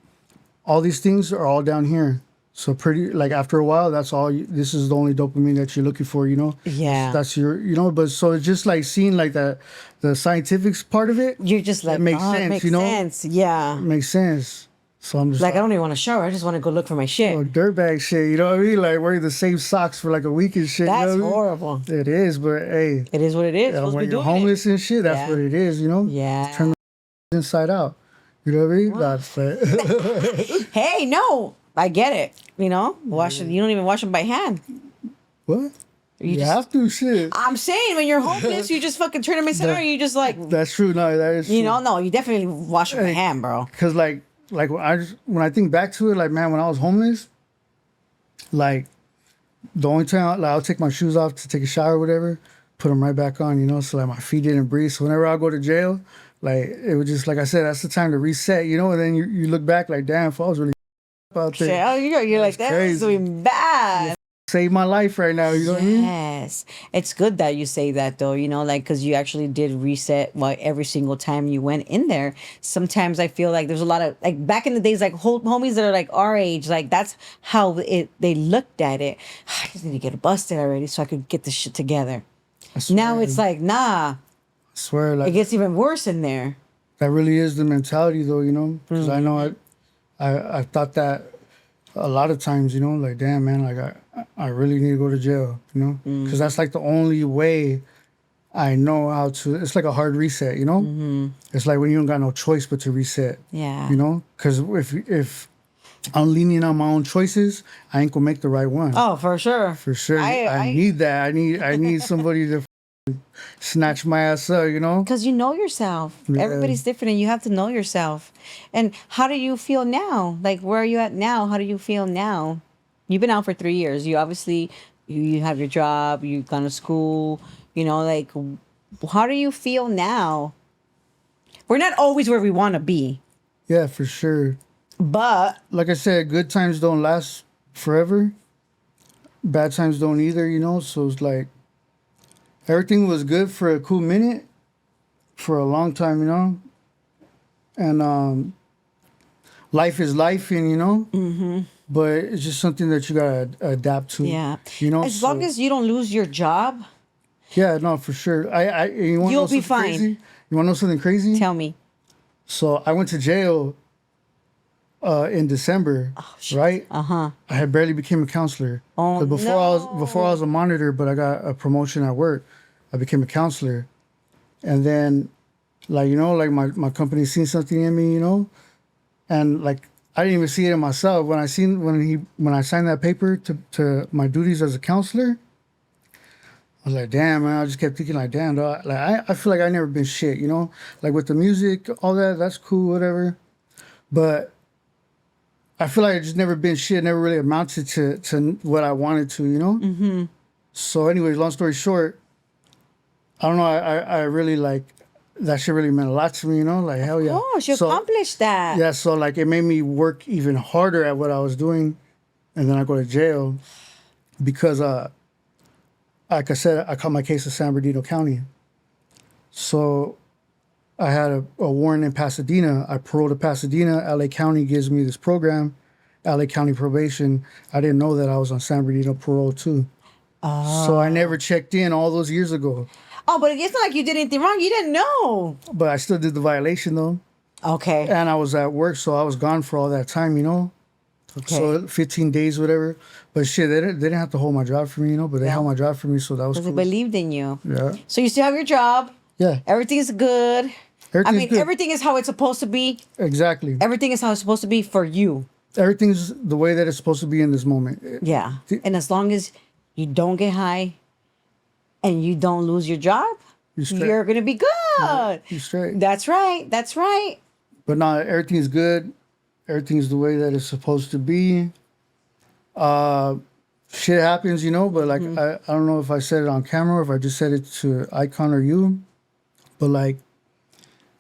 All these things are all down here. So pretty, like after a while, that's all, this is the only dopamine that you're looking for, you know? Yeah. That's your, you know, but so it's just like seeing like the scientific part of it. You're just like, it makes sense, it makes you know? sense. Yeah. It makes sense. So I'm just Like, I don't even want to shower. I just want to go look for my shit. oh, dirtbag shit, you know what I mean? Like wearing the same socks for like a week and shit. That's you know what I mean? horrible. It is, but hey, It is what it is. yeah, Supposed to when be you're doing homeless and shit, that's Yeah. what it is, you know? Yeah. Turn the inside out. You know what I mean? That's it. Hey, no, I get it. You know, wash it. You don't even wash them by hand. What? You just- have to, shit. I'm saying when you're homeless, you just fucking turn them inside out. You just like, That's true. No, that is true. you know, no, you definitely wash them by hand, bro. Because like when I think back to it, like man, when I was homeless, like the only time like, I'll take my shoes off to take a shower or whatever, put them right back on, you know, so like my feet didn't breathe. So whenever I go to jail, like it was just like I said, that's the time to reset, you know. And then you look back like, damn, if I was really out Shit, there, oh, you're like, that's crazy. doing bad. save my life right now. You know what I mean? Yes, it's good that you say that though. You know, like because you actually did reset every single time you went in there. Sometimes I feel like there's a lot of like back in the days, like homies that are like our age, like that's how they looked at it. I just need to get busted already so I could get this shit together. Now it's like nah, I swear, it like gets even worse in there. that really is the mentality, though. You know, because I know I thought that a lot of times. You know, like damn man, like I really need to go to jail. You know, because that's like the only way I know how to. It's like a hard reset. You know, it's like when you don't got no choice but to reset. Yeah. You know, because if I'm leaning on my own choices, I ain't gonna make the right one. Oh, for sure. For sure, I need that. I need somebody to snatch my ass up, you know? Because you know yourself. Yeah. Everybody's different and you have to know yourself. And how do you feel now? Like, where are you at now? How do you feel now? You've been out for 3 years. You obviously, you have your job, you've gone to school, you know, like, how do you feel now? We're not always where we want to be, Yeah, for sure. but Like I said, good times don't last forever. Bad times don't either, you know? So it's like everything was good for a cool minute, for a long time, you know? And life is life, and you know? Mm-hmm. But it's just something that you gotta adapt to. yeah. You know? As long as you don't lose your job, Yeah, no, for sure. You wanna You'll know be something fine. Crazy? You wanna know something crazy? tell me. So I went to jail in December, right? Uh-huh. I had barely became a counselor. Oh, 'Cause before I was a monitor, but I got a promotion at work. I became a counselor, and then, like you know, like my company seen something in me, you know, and like I didn't even see it in myself when I signed that paper to my duties as a counselor. I was like, damn, man. I just kept thinking, like, damn, dog. Like, I feel like I never been shit, you know? Like, with the music, all that, that's cool, whatever. But I feel like I just never been shit, never really amounted to what I wanted to, you know? Mm-hmm. So, anyways, long story short, I don't know. I really, like, that shit really meant a lot to me, you know, like hell yeah. Oh, you So, accomplished that. yeah, so like it made me work even harder at what I was doing, and then I go to jail because like I said, I caught my case in San Bernardino County. So I had a warrant in Pasadena. I paroled to Pasadena. LA County gives me this program, LA County probation. I didn't know that I was on San Bernardino parole too. So I never checked in all those years ago. Oh, but it's not like you did anything wrong. You didn't know. But I still did the violation though. Okay. And I was at work, so I was gone for all that time, you know? Okay. So 15 days, whatever. But shit, they didn't have to hold my job for me, you know? But they held my job for me, so that was Because they cool. believed in you. Yeah. So you still have your job. Yeah. Everything's good. Everything's good. Everything is how it's supposed to be. Exactly. Everything is how it's supposed to be for you. Everything's the way that it's supposed to be in this moment. Yeah. And as long as you don't get high and you don't lose your job, straight. you're going to be good. You're straight. That's right. That's right. But no, everything's good. Everything's the way that it's supposed to be. Shit happens, you know, but like, I don't know if I said it on camera or if I just said it to Icon or you, but like,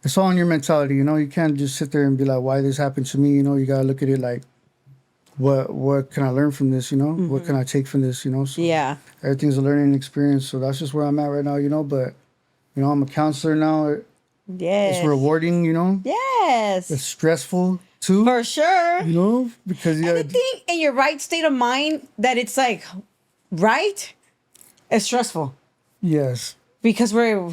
it's all in your mentality, you know? You can't just sit there and be like, why this happened to me, you know? You got to look at it like, what can I learn from this, you know? What can I take from this, you know? So Yeah. everything's a learning experience. So that's just where I'm at right now, you know? But, you know, I'm a counselor now. Yes. It's rewarding, you know? Yes. It's stressful too, For sure. you know? Because you Anything in your right state of mind that it's like, right? It's stressful. yes. Because we're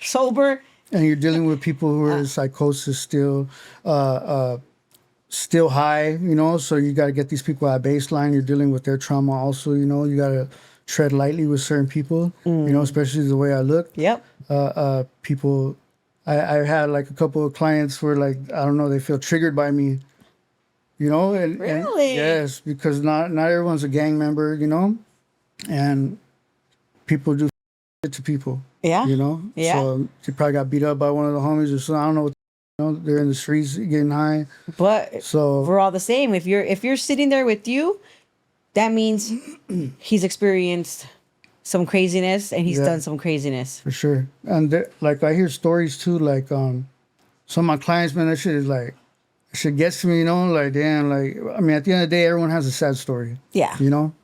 sober. And you're dealing with people who are in psychosis still high, you know, so you got to get these people at baseline. You're dealing with their trauma also, you know, you got to tread lightly with certain people, you know, especially the way I look. Yep. People, I had like a couple of clients where like, I don't know, they feel triggered by me, you know, and Really? yes, because not everyone's a gang member, you know, and people do shit to people. Yeah. You know? Yeah. So they probably got beat up by one of the homies or something. I don't know what, you know, they're in the streets getting high. But So we're all the same. If you're sitting there with you, that means he's experienced some craziness and he's Yeah. done some craziness. for sure. And like I hear stories too, like some of my clients, man, that shit is like, shit gets to me, you know, like damn, like I mean at the end of the day everyone has a sad story. Yeah. You know?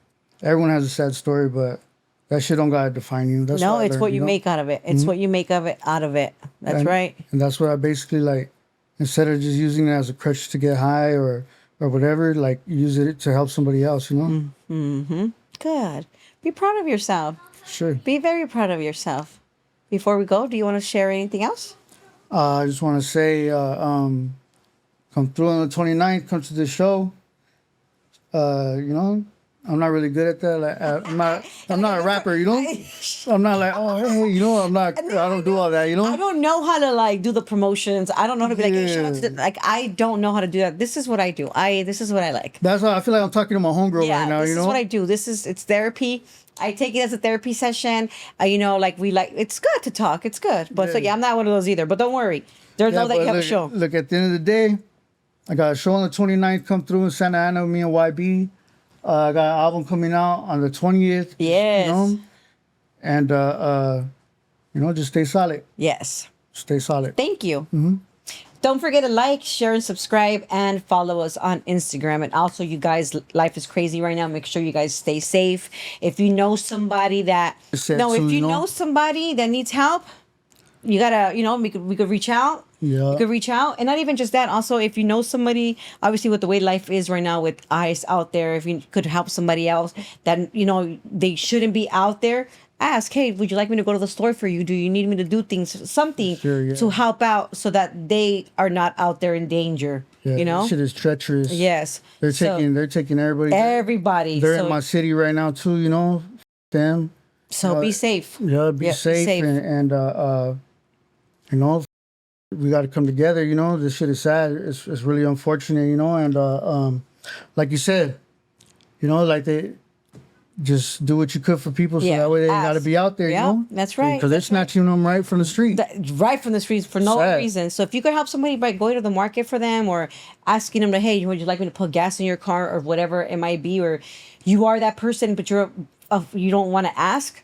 Everyone has a sad story, but that shit don't gotta define you. That's No, what I it's learned, what you know? make out of it. It's what you make of it out of it. That's And- right. And that's what I basically like, instead of just using it as a crutch to get high or whatever, like use it to help somebody else, you know? Good. Be proud of yourself. Sure. Be very proud of yourself. Before we go, do you want to share anything else? I just want to say, come through on the 29th, come to the show. You know, I'm not really good at that. Like, I'm not a rapper, you know? I'm not like, oh, hey, you know, I don't do all that, you I know? don't know how to like do the promotions. I don't know how to be like, hey, shout out to Yeah. like I don't know how to do that. This is what I do. This is what I like. That's why I feel like I'm talking to my homegirl Yeah, right now, this you is know? what I do. It's therapy. I take it as a therapy session. You know, like it's good to talk. It's good. But so Yeah. yeah, I'm not one of those either. But don't worry. There's Yeah, no that but you have a look, show. Look, at the end of the day, I got a show on the 29th, come through in Santa Ana with me and YB. I got an album coming out on the 20th. Yes. You know? And, you know, just stay solid. Yes. Stay solid. Thank you. Don't forget to like, share, and subscribe, and follow us on Instagram. And also, you guys, life is crazy right now. Make sure you guys stay safe. If you know somebody that Sad if too, you you know? know somebody that needs help, you gotta, we could reach out. Yeah. You could reach out, and not even just that. Also, if you know somebody, obviously with the way life is right now with ICE out there, if you could help somebody else that they shouldn't be out there, ask, hey, would you like me to go to the store for you? Do you need me to do something Sure, yeah. to help out so that they are not out there in danger? Yeah, that shit is treacherous. Yes. They're So, taking everybody. everybody. They're so, in my city right now too, you know? Them. so be safe. Yeah, be Yeah, safe, and you know, we got to come together. You know, this shit is sad. It's really unfortunate. You know, and like you said, you know, like they just do what you could for people, so Yeah, that way they got to ask. be out there. Yeah, you know, that's right, Because they're that's right. snatching them right from the street. Right from the streets for no Sad. reason. So if you could help somebody by going to the market for them or asking them to, hey, would you like me to put gas in your car or whatever it might be, or you are that person but you don't want to ask.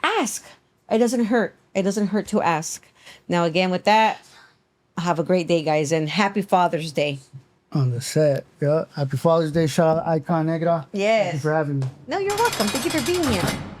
It doesn't hurt. It doesn't hurt to ask. Now, again, with that, have a great day, guys, and happy Father's Day. On the set. Yeah. Happy Father's Day. Shout out Icon Negra. Yes. Thank you for having me. No, you're welcome. Thank you for being here.